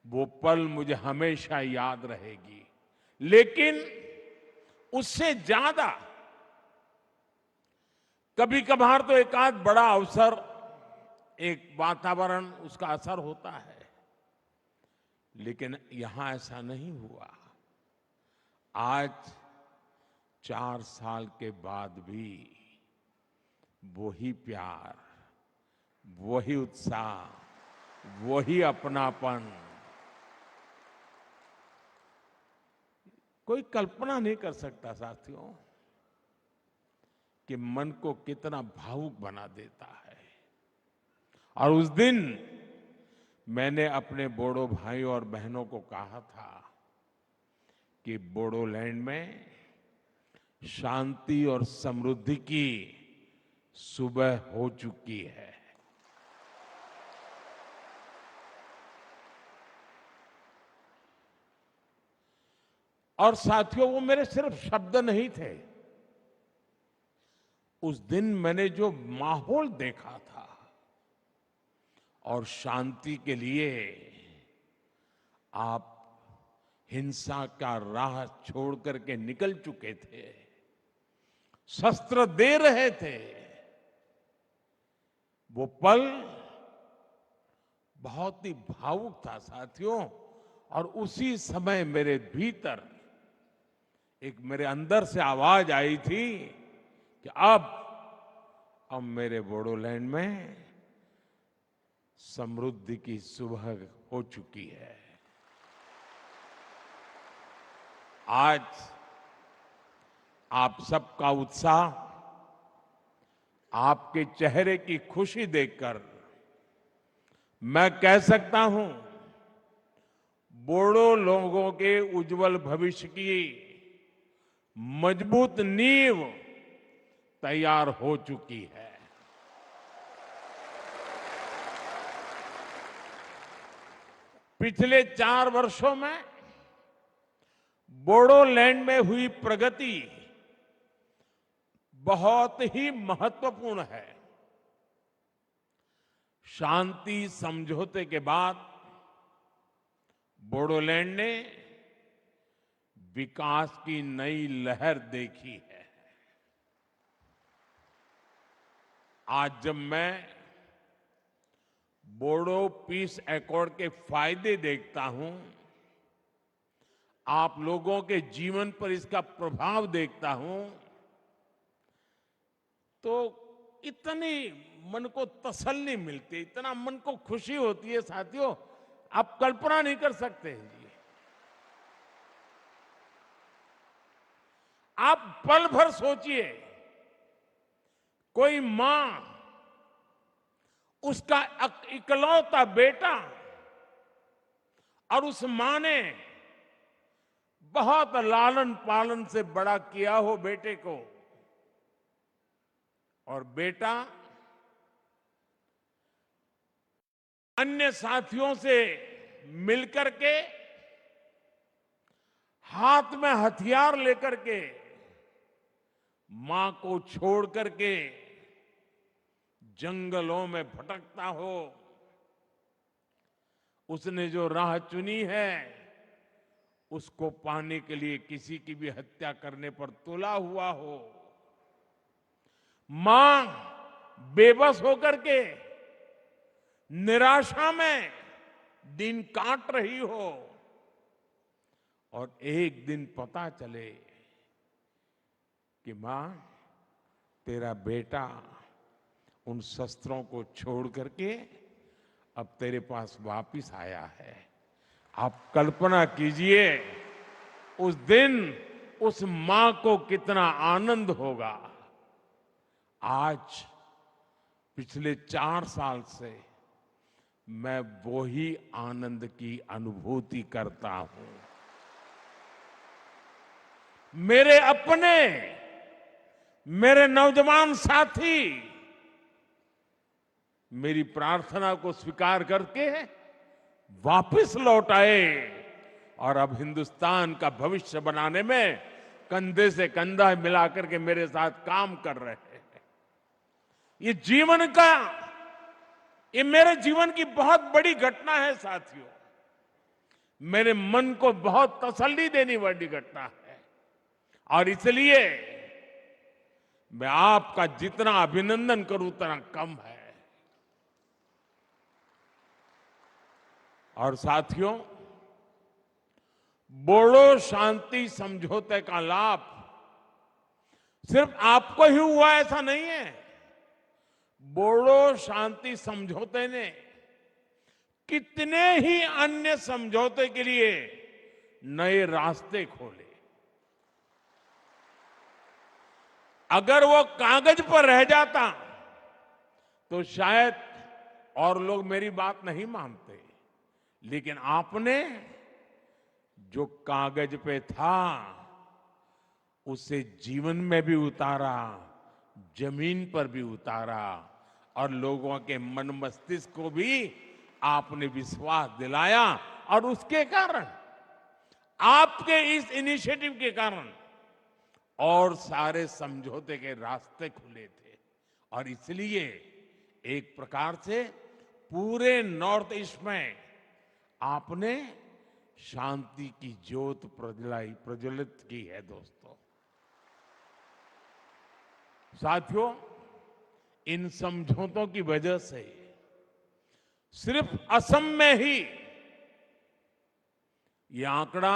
वो पल मुझे हमेशा याद रहेगी। लेकिन उससे ज्यादा कभी कभार तो एक आध बड़ा अवसर, एक वातावरण, उसका असर होता है, लेकिन यहां ऐसा नहीं हुआ। आज 4 साल के बाद भी वही प्यार, वही उत्साह, वही अपनापन। कोई कल्पना नहीं कर सकता साथियों कि मन को कितना भावुक बना देता है। और उस दिन मैंने अपने बोडो भाइयों और बहनों को कहा था कि बोडोलैंड में शांति और समृद्धि की सुबह हो चुकी है। और साथियों, वो मेरे सिर्फ शब्द नहीं थे। उस दिन मैंने जो माहौल देखा था और शांति के लिए आप हिंसा का राह छोड़ करके निकल चुके थे, शस्त्र दे रहे थे, वो पल बहुत ही भावुक था साथियों। और उसी समय मेरे भीतर एक, मेरे अंदर से आवाज आई थी कि अब मेरे बोडोलैंड में समृद्धि की सुबह हो चुकी है। आज आप सबका उत्साह, आपके चेहरे की खुशी देखकर मैं कह सकता हूं, बोडो लोगों के उज्जवल भविष्य की मजबूत नींव तैयार हो चुकी है। पिछले 4 वर्षों में बोडोलैंड में हुई प्रगति बहुत ही महत्वपूर्ण है। शांति समझौते के बाद बोडोलैंड ने विकास की नई लहर देखी है। आज जब मैं बोडो पीस एकॉर्ड के फायदे देखता हूं, आप लोगों के जीवन पर इसका प्रभाव देखता हूं, तो इतनी मन को तसल्ली मिलती, इतना मन को खुशी होती है साथियों, आप कल्पना नहीं कर सकते जी। आप पल भर सोचिए, कोई मां उसका इकलौता बेटा, और उस मां ने बहुत लालन पालन से बड़ा किया हो बेटे को, और बेटा अन्य साथियों से मिलकर के हाथ में हथियार लेकर के मां को छोड़ करके जंगलों में भटकता हो, उसने जो राह चुनी है उसको पाने के लिए किसी की भी हत्या करने पर तुला हुआ हो, मां बेबस होकर के निराशा में दिन काट रही हो और एक दिन पता चले कि मां, तेरा बेटा उन शस्त्रों को छोड़ करके अब तेरे पास वापिस आया है। आप कल्पना कीजिए उस दिन उस मां को कितना आनंद होगा। आज पिछले 4 साल से मैं वो ही आनंद की अनुभूति करता हूं। मेरे अपने, मेरे नौजवान साथी मेरी प्रार्थना को स्वीकार करके वापस लौट आए और अब हिंदुस्तान का भविष्य बनाने में कंधे से कंधा मिलाकर के मेरे साथ काम कर रहे हैं। ये जीवन का, ये मेरे जीवन की बहुत बड़ी घटना है साथियों। मेरे मन को बहुत तसल्ली देने वाली घटना है और इसलिए मैं आपका जितना अभिनंदन करूं उतना कम है। और साथियों, बोडो शांति समझौते का लाभ सिर्फ आपको ही हुआ ऐसा नहीं है। बोडो शांति समझौते ने कितने ही अन्य समझौते के लिए नए रास्ते खोले। अगर वो कागज पर रह जाता तो शायद और लोग मेरी बात नहीं मानते, लेकिन आपने जो कागज पे था उसे जीवन में भी उतारा, जमीन पर भी उतारा और लोगों के मन मस्तिष्क को भी आपने विश्वास दिलाया। और उसके कारण, आपके इस इनिशिएटिव के कारण और सारे समझौते के रास्ते खुले थे। और इसलिए एक प्रकार से पूरे नॉर्थ ईस्ट में आपने शांति की ज्योत प्रज्वलित की है। दोस्तों, साथियों, इन समझौतों की वजह से सिर्फ असम में ही, ये आंकड़ा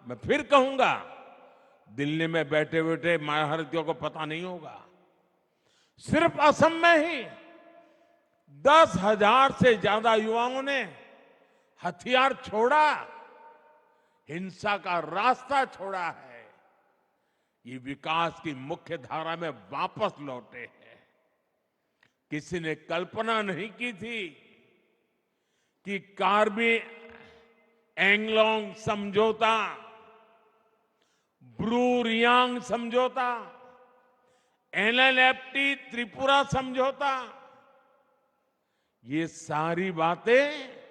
मैं फिर कहूंगा, दिल्ली में बैठे बैठे महारथियों को पता नहीं होगा, सिर्फ असम में ही 10,000 से ज्यादा युवाओं ने हथियार छोड़ा, हिंसा का रास्ता छोड़ा है। ये विकास की मुख्य धारा में वापस लौटे हैं। किसी ने कल्पना नहीं की थी कि कार्बी एंगलोंग समझौता, ब्रू रियांग समझौता, एलएलएफटी त्रिपुरा समझौता, ये सारी बातें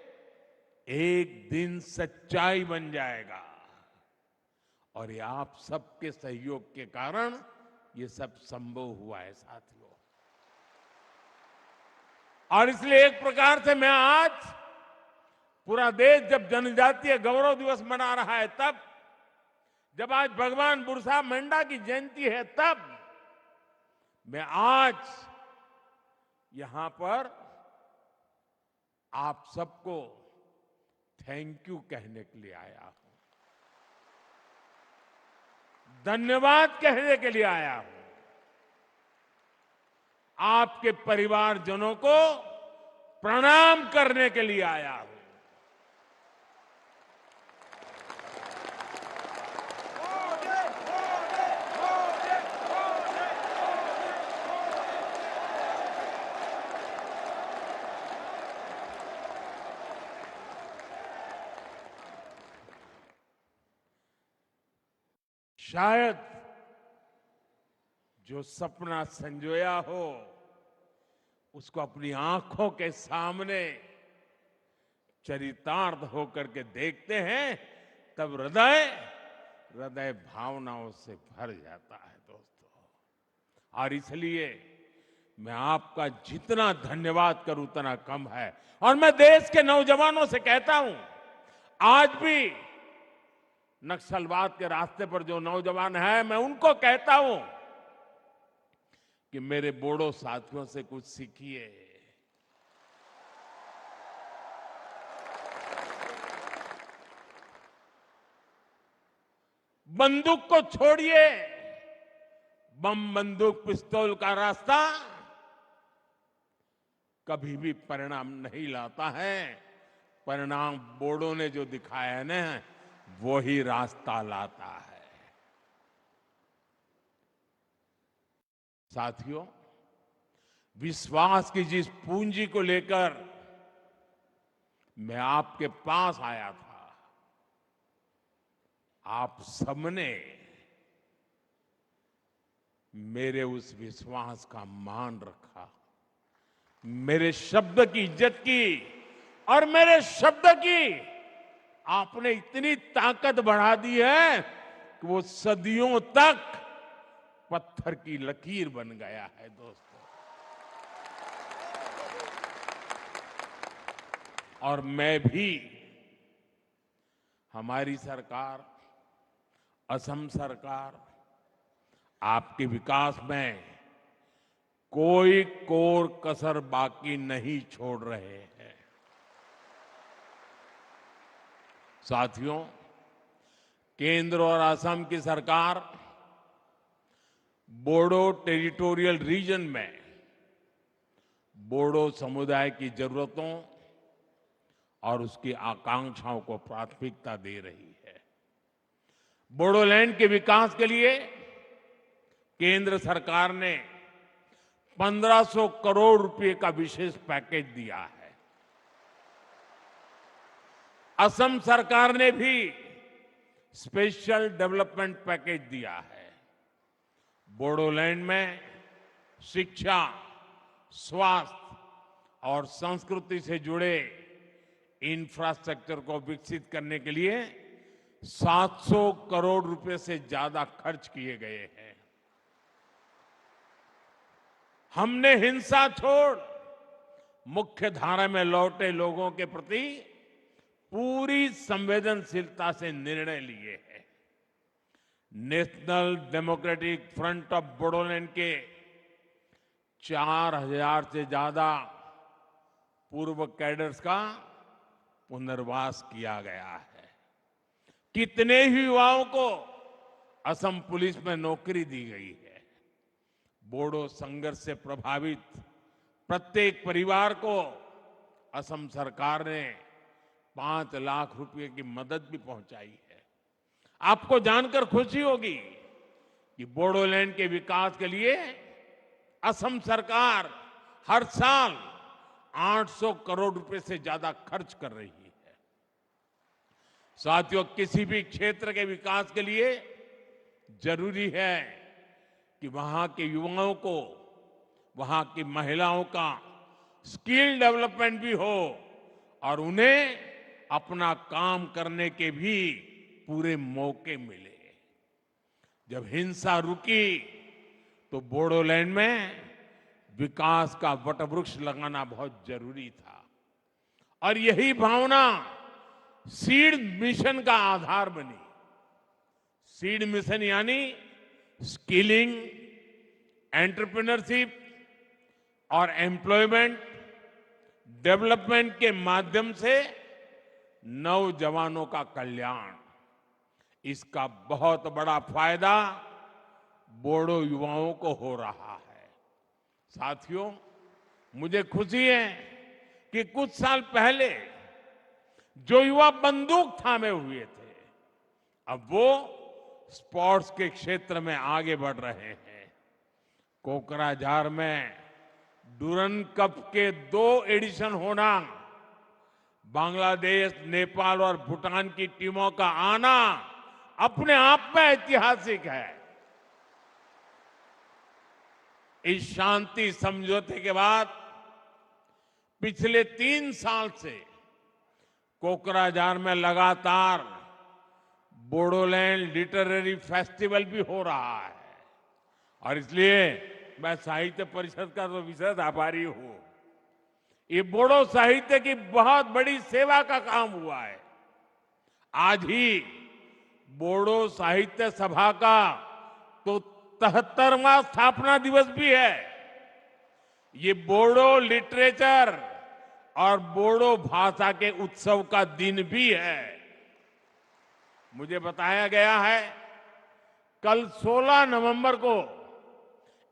एक दिन सच्चाई बन जाएगा। और ये आप सबके सहयोग के कारण ये सब संभव हुआ है साथियों। और इसलिए एक प्रकार से मैं आज, पूरा देश जब जनजातीय गौरव दिवस मना रहा है, तब जब आज भगवान बिरसा मुंडा की जयंती है, तब मैं आज यहां पर आप सबको थैंक यू कहने के लिए आया हूं, धन्यवाद कहने के लिए आया हूं। आपके परिवारजनों को प्रणाम करने के लिए आया हूं। शायद जो सपना संजोया हो उसको अपनी आंखों के सामने चरितार्थ होकर के देखते हैं, तब हृदय हृदय भावनाओं से भर जाता है दोस्तों। और इसलिए मैं आपका जितना धन्यवाद करूं उतना कम है। और मैं देश के नौजवानों से कहता हूं, आज भी नक्सलवाद के रास्ते पर जो नौजवान हैं, मैं उनको कहता हूं कि मेरे बोडो साथियों से कुछ सीखिए। बंदूक को छोड़िए, बम बंदूक पिस्तौल का रास्ता कभी भी परिणाम नहीं लाता है। परिणाम बोडो ने जो दिखाया है ना, वो ही रास्ता लाता है। साथियों, विश्वास की जिस पूंजी को लेकर मैं आपके पास आया था, आप सबने मेरे उस विश्वास का मान रखा, मेरे शब्द की इज्जत की, और मेरे शब्द की आपने इतनी ताकत बढ़ा दी है कि वो सदियों तक पत्थर की लकीर बन गया है दोस्तों। और मैं भी, हमारी सरकार, असम सरकार आपके विकास में कोई कोर कसर बाकी नहीं छोड़ रहे हैं। साथियों, केंद्र और असम की सरकार बोडो टेरिटोरियल रीजन में बोडो समुदाय की जरूरतों और उसकी आकांक्षाओं को प्राथमिकता दे रही है। बोडोलैंड के विकास के लिए केंद्र सरकार ने 1500 करोड़ रुपए का विशेष पैकेज दिया है। असम सरकार ने भी स्पेशल डेवलपमेंट पैकेज दिया है। बोडोलैंड में शिक्षा, स्वास्थ्य और संस्कृति से जुड़े इंफ्रास्ट्रक्चर को विकसित करने के लिए 700 करोड़ रुपए से ज्यादा खर्च किए गए हैं। हमने हिंसा छोड़ मुख्य धारा में लौटे लोगों के प्रति पूरी संवेदनशीलता से निर्णय लिए हैं। National democratic front of Bodoland के 4000 से ज्यादा पूर्व कैडर्स का पुनर्वास किया गया है। कितने ही युवाओं को असम पुलिस में नौकरी दी गई है। बोडो संघर्ष से प्रभावित प्रत्येक परिवार को असम सरकार ने 5 लाख रुपए की मदद भी पहुंचाई है। आपको जानकर खुशी होगी कि बोडोलैंड के विकास के लिए असम सरकार हर साल 800 करोड़ रुपए से ज्यादा खर्च कर रही है। साथियों, किसी भी क्षेत्र के विकास के लिए जरूरी है कि वहां के युवाओं को, वहां की महिलाओं का स्किल डेवलपमेंट भी हो और उन्हें अपना काम करने के भी पूरे मौके मिले। जब हिंसा रुकी तो बोडोलैंड में विकास का वटवृक्ष लगाना बहुत जरूरी था। और यही भावना सीड मिशन का आधार बनी। सीड मिशन यानी स्किलिंग, एंटरप्रेन्योरशिप और एम्प्लॉयमेंट डेवलपमेंट के माध्यम से नौजवानों का कल्याण। इसका बहुत बड़ा फायदा बोडो युवाओं को हो रहा है। साथियों, मुझे खुशी है कि कुछ साल पहले जो युवा बंदूक थामे हुए थे, अब वो स्पोर्ट्स के क्षेत्र में आगे बढ़ रहे हैं। कोकराझार में डुरन कप के 2 एडिशन होना, बांग्लादेश, नेपाल और भूटान की टीमों का आना अपने आप में ऐतिहासिक है। इस शांति समझौते के बाद पिछले 3 साल से कोकराझार में लगातार बोडोलैंड लिटरेरी फेस्टिवल भी हो रहा है और इसलिए मैं साहित्य परिषद का तो विशेष आभारी हूं। ये बोडो साहित्य की बहुत बड़ी सेवा का काम हुआ है। आज ही बोडो साहित्य सभा का तो 73वां स्थापना दिवस भी है। ये बोडो लिटरेचर और बोडो भाषा के उत्सव का दिन भी है। मुझे बताया गया है कल 16 नवंबर को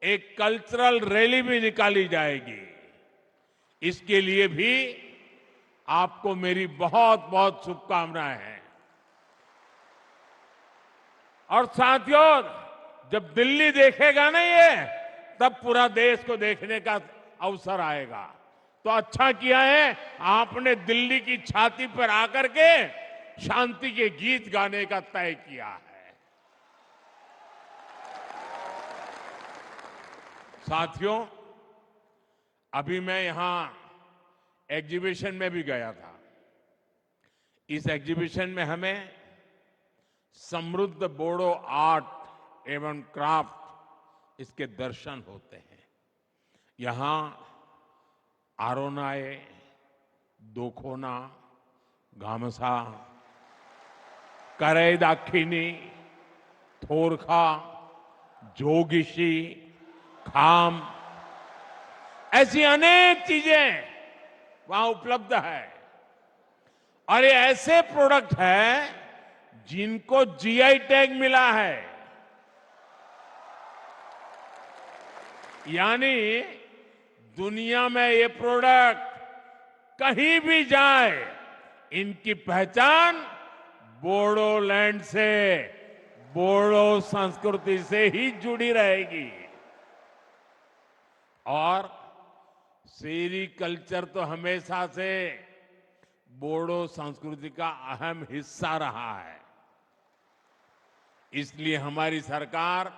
एक कल्चरल रैली भी निकाली जाएगी। इसके लिए भी आपको मेरी बहुत बहुत शुभकामनाएं हैं। और साथियों, जब दिल्ली देखेगा ना ये, तब पूरा देश को देखने का अवसर आएगा। तो अच्छा किया है आपने दिल्ली की छाती पर आकर के शांति के गीत गाने का तय किया है। साथियों, अभी मैं यहां एग्जीबिशन में भी गया था। इस एग्जीबिशन में हमें समृद्ध बोडो आर्ट एवं क्राफ्ट इसके दर्शन होते हैं। यहां आरोनाए, दोखोना, गामसा, करई दाखिनी, थोरखा, जोगिशी, खाम, ऐसी अनेक चीजें वहां उपलब्ध है। और ये ऐसे प्रोडक्ट हैं जिनको जीआई टैग मिला है। यानी दुनिया में ये प्रोडक्ट कहीं भी जाए, इनकी पहचान बोडोलैंड से, बोडो संस्कृति से ही जुड़ी रहेगी। और सेरीकल्चर तो हमेशा से बोडो संस्कृति का अहम हिस्सा रहा है। इसलिए हमारी सरकार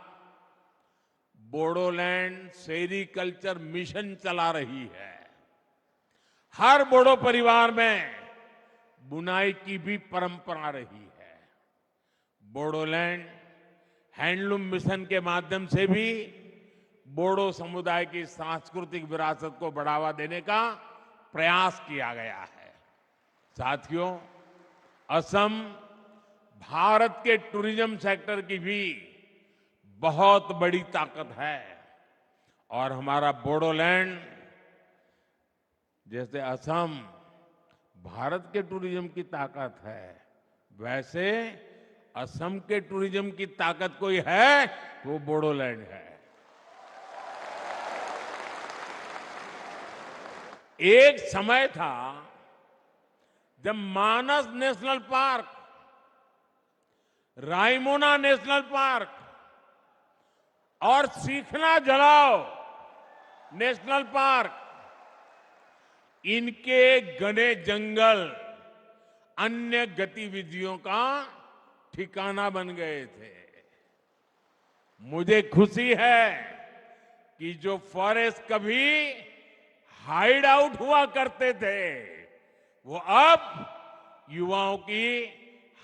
बोडोलैंड सेरीकल्चर मिशन चला रही है। हर बोडो परिवार में बुनाई की भी परंपरा रही है। बोडोलैंड हैंडलूम मिशन के माध्यम से भी बोडो समुदाय की सांस्कृतिक विरासत को बढ़ावा देने का प्रयास किया गया है। साथियों, असम भारत के टूरिज्म सेक्टर की भी बहुत बड़ी ताकत है। और हमारा बोडोलैंड, जैसे असम भारत के टूरिज्म की ताकत है, वैसे असम के टूरिज्म की ताकत कोई है, वो बोडोलैंड है। एक समय था जब Manas national park, Raimona national park और सीखना जलाओ नेशनल पार्क, इनके घने जंगल अन्य गतिविधियों का ठिकाना बन गए थे। मुझे खुशी है कि जो फॉरेस्ट कभी हाइड आउट हुआ करते थे, वो अब युवाओं की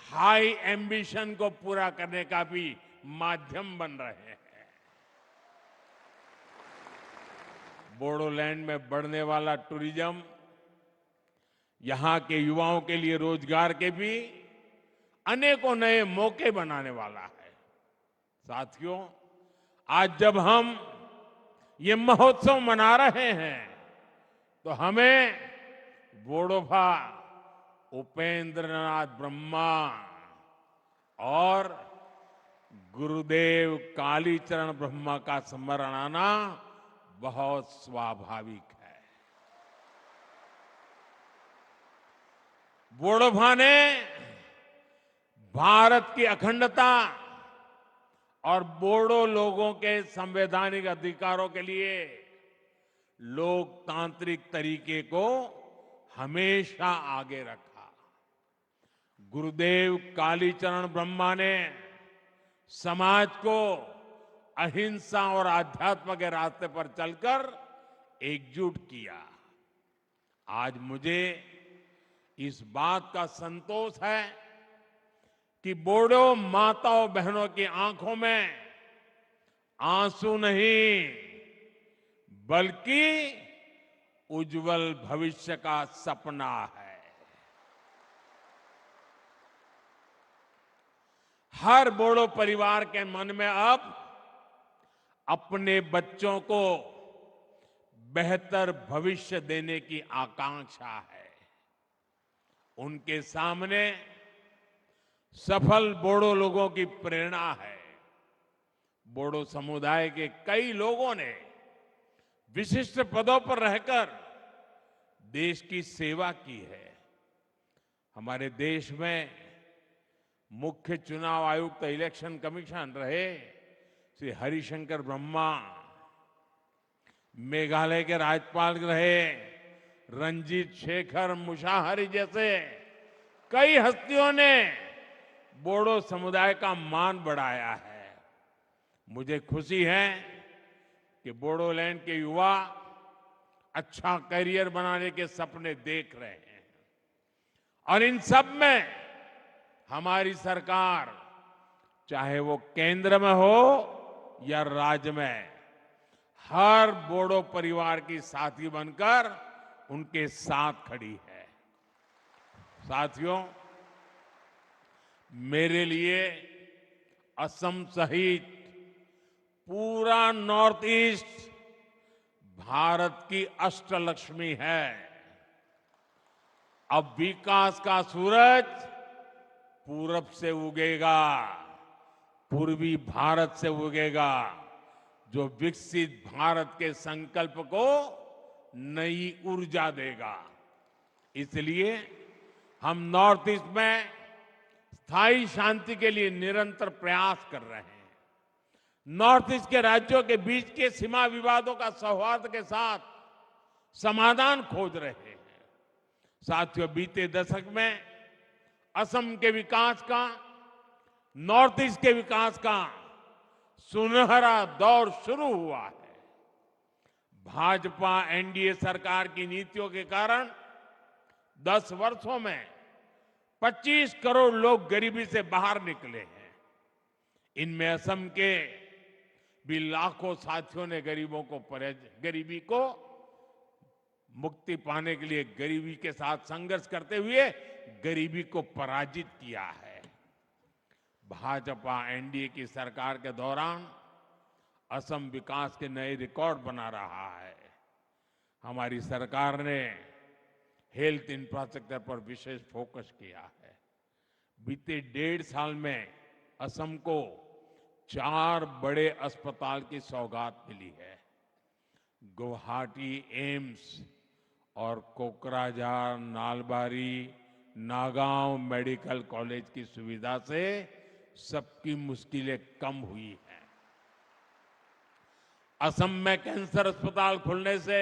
हाई एम्बिशन को पूरा करने का भी माध्यम बन रहे हैं। बोडोलैंड में बढ़ने वाला टूरिज्म यहां के युवाओं के लिए रोजगार के भी अनेकों नए मौके बनाने वाला है। साथियों, आज जब हम ये महोत्सव मना रहे हैं, तो हमें बोडोफा उपेंद्रनाथ ब्रह्मा और गुरुदेव कालीचरण ब्रह्मा का स्मरण आना बहुत स्वाभाविक है। बोडोफा ने भारत की अखंडता और बोडो लोगों के संवैधानिक अधिकारों के लिए लोकतांत्रिक तरीके को हमेशा आगे रखा। गुरुदेव कालीचरण ब्रह्मा ने समाज को अहिंसा और आध्यात्म के रास्ते पर चलकर एकजुट किया। आज मुझे इस बात का संतोष है कि बोडो माताओं बहनों की आंखों में आंसू नहीं बल्कि उज्जवल भविष्य का सपना है। हर बोडो परिवार के मन में अब अपने बच्चों को बेहतर भविष्य देने की आकांक्षा है। उनके सामने सफल बोडो लोगों की प्रेरणा है। बोडो समुदाय के कई लोगों ने विशिष्ट पदों पर रहकर देश की सेवा की है। हमारे देश में मुख्य चुनाव आयुक्त इलेक्शन कमीशन रहे श्री हरिशंकर ब्रह्मा, मेघालय के राज्यपाल रहे रंजीत शेखर मुशाहरी जैसे कई हस्तियों ने बोडो समुदाय का मान बढ़ाया है। मुझे खुशी है कि बोडोलैंड के युवा अच्छा करियर बनाने के सपने देख रहे हैं और इन सब में हमारी सरकार, चाहे वो केंद्र में हो या राज्य में, हर बोडो परिवार की साथी बनकर उनके साथ खड़ी है। साथियों, मेरे लिए असम सहित पूरा नॉर्थ ईस्ट भारत की अष्टलक्ष्मी है। अब विकास का सूरज पूरब से उगेगा, पूर्वी भारत से उगेगा, जो विकसित भारत के संकल्प को नई ऊर्जा देगा। इसलिए हम नॉर्थ ईस्ट में स्थायी शांति के लिए निरंतर प्रयास कर रहे हैं। नॉर्थ ईस्ट के राज्यों के बीच के सीमा विवादों का सौहार्द के साथ समाधान खोज रहे हैं। साथियों, बीते दशक में असम के विकास का, नॉर्थ ईस्ट के विकास का सुनहरा दौर शुरू हुआ है। भाजपा एनडीए सरकार की नीतियों के कारण 10 वर्षों में 25 करोड़ लोग गरीबी से बाहर निकले हैं। इनमें असम के भी लाखों साथियों ने गरीबी को मुक्ति पाने के लिए गरीबी के साथ संघर्ष करते हुए गरीबी को पराजित किया है। भाजपा एनडीए की सरकार के दौरान असम विकास के नए रिकॉर्ड बना रहा है। हमारी सरकार ने हेल्थ इंफ्रास्ट्रक्चर पर विशेष फोकस किया है। बीते 1.5 साल में असम को 4 बड़े अस्पताल की सौगात मिली है। गुवाहाटी एम्स और कोकराझार, नालबारी, नागांव मेडिकल कॉलेज की सुविधा से सबकी मुश्किलें कम हुई हैं। असम में कैंसर अस्पताल खुलने से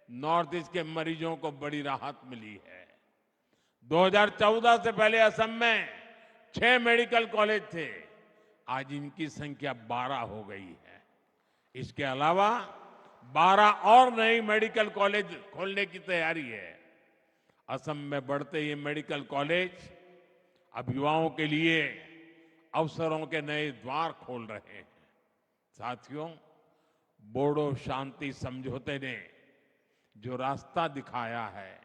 नॉर्थ ईस्ट के मरीजों को बड़ी राहत मिली है। 2014 से पहले असम में 6 मेडिकल कॉलेज थे, आज इनकी संख्या 12 हो गई है। इसके अलावा 12 और नई मेडिकल कॉलेज खोलने की तैयारी है। असम में बढ़ते ये मेडिकल कॉलेज अब युवाओं के लिए अवसरों के नए द्वार खोल रहे हैं। साथियों, बोडो शांति समझौते ने जो रास्ता दिखाया है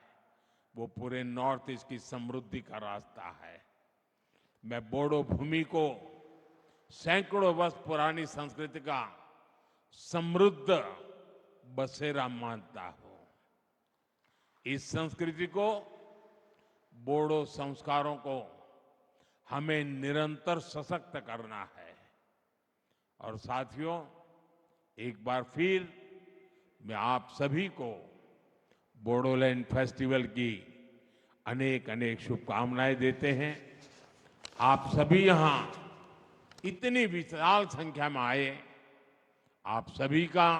वो पूरे नॉर्थ ईस्ट की समृद्धि का रास्ता है। मैं बोडो भूमि को सैकड़ों वर्ष पुरानी संस्कृति का समृद्ध बसेरा मानता हूं। इस संस्कृति को, बोडो संस्कारों को हमें निरंतर सशक्त करना है। और साथियों, एक बार फिर मैं आप सभी को बोडोलैंड फेस्टिवल की अनेक अनेक शुभकामनाएं देते हैं। आप सभी यहां इतनी विशाल संख्या में आए, आप सभी का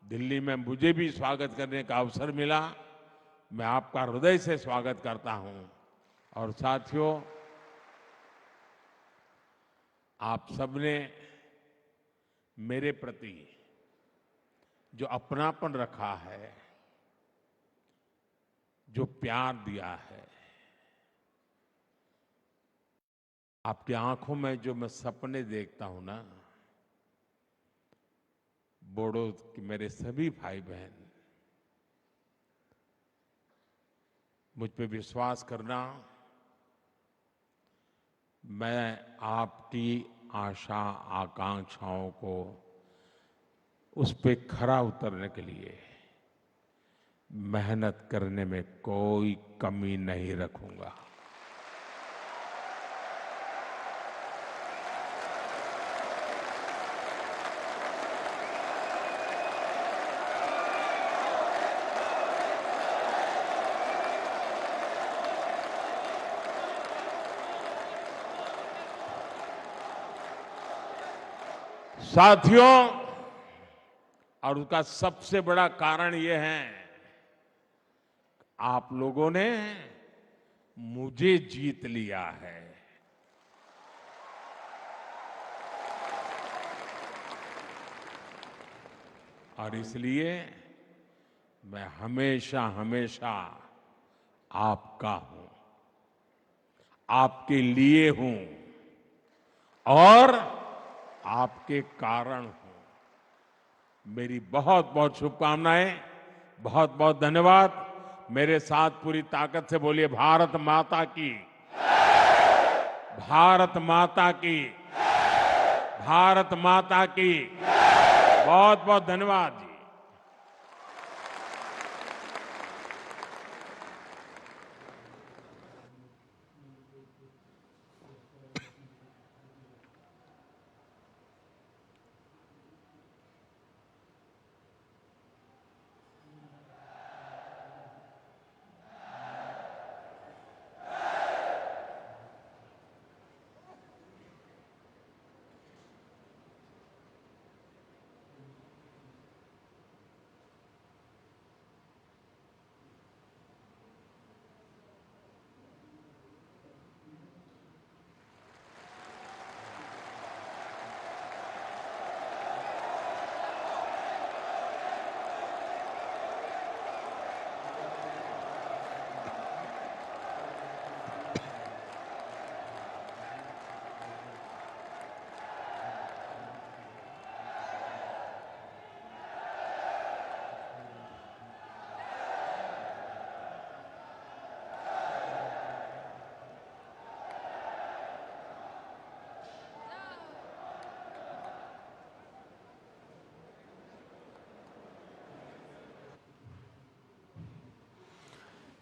दिल्ली में मुझे भी स्वागत करने का अवसर मिला। मैं आपका हृदय से स्वागत करता हूं। और साथियों, आप सबने मेरे प्रति जो अपनापन रखा है, जो प्यार दिया है, आपकी आंखों में जो मैं सपने देखता हूं ना, बोडो के मेरे सभी भाई बहन, मुझ पे विश्वास करना, मैं आपकी आशा आकांक्षाओं को उस पे खरा उतरने के लिए मेहनत करने में कोई कमी नहीं रखूंगा। साथियों, और उसका सबसे बड़ा कारण यह है, आप लोगों ने मुझे जीत लिया है। और इसलिए मैं हमेशा हमेशा आपका हूं, आपके लिए हूं और आपके कारण हूं। मेरी बहुत बहुत शुभकामनाएं, बहुत बहुत धन्यवाद। मेरे साथ पूरी ताकत से बोलिए, भारत माता की, भारत माता की, भारत माता की। बहुत बहुत धन्यवाद जी।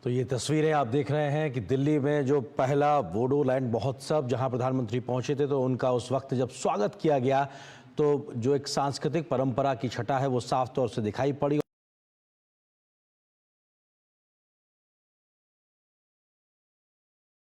तो ये तस्वीरें आप देख रहे हैं कि दिल्ली में जो पहला बोडोलैंड महोत्सव जहां प्रधानमंत्री पहुंचे थे, तो उनका उस वक्त जब स्वागत किया गया तो जो एक सांस्कृतिक परंपरा की छटा है वो साफ तौर से दिखाई पड़ी।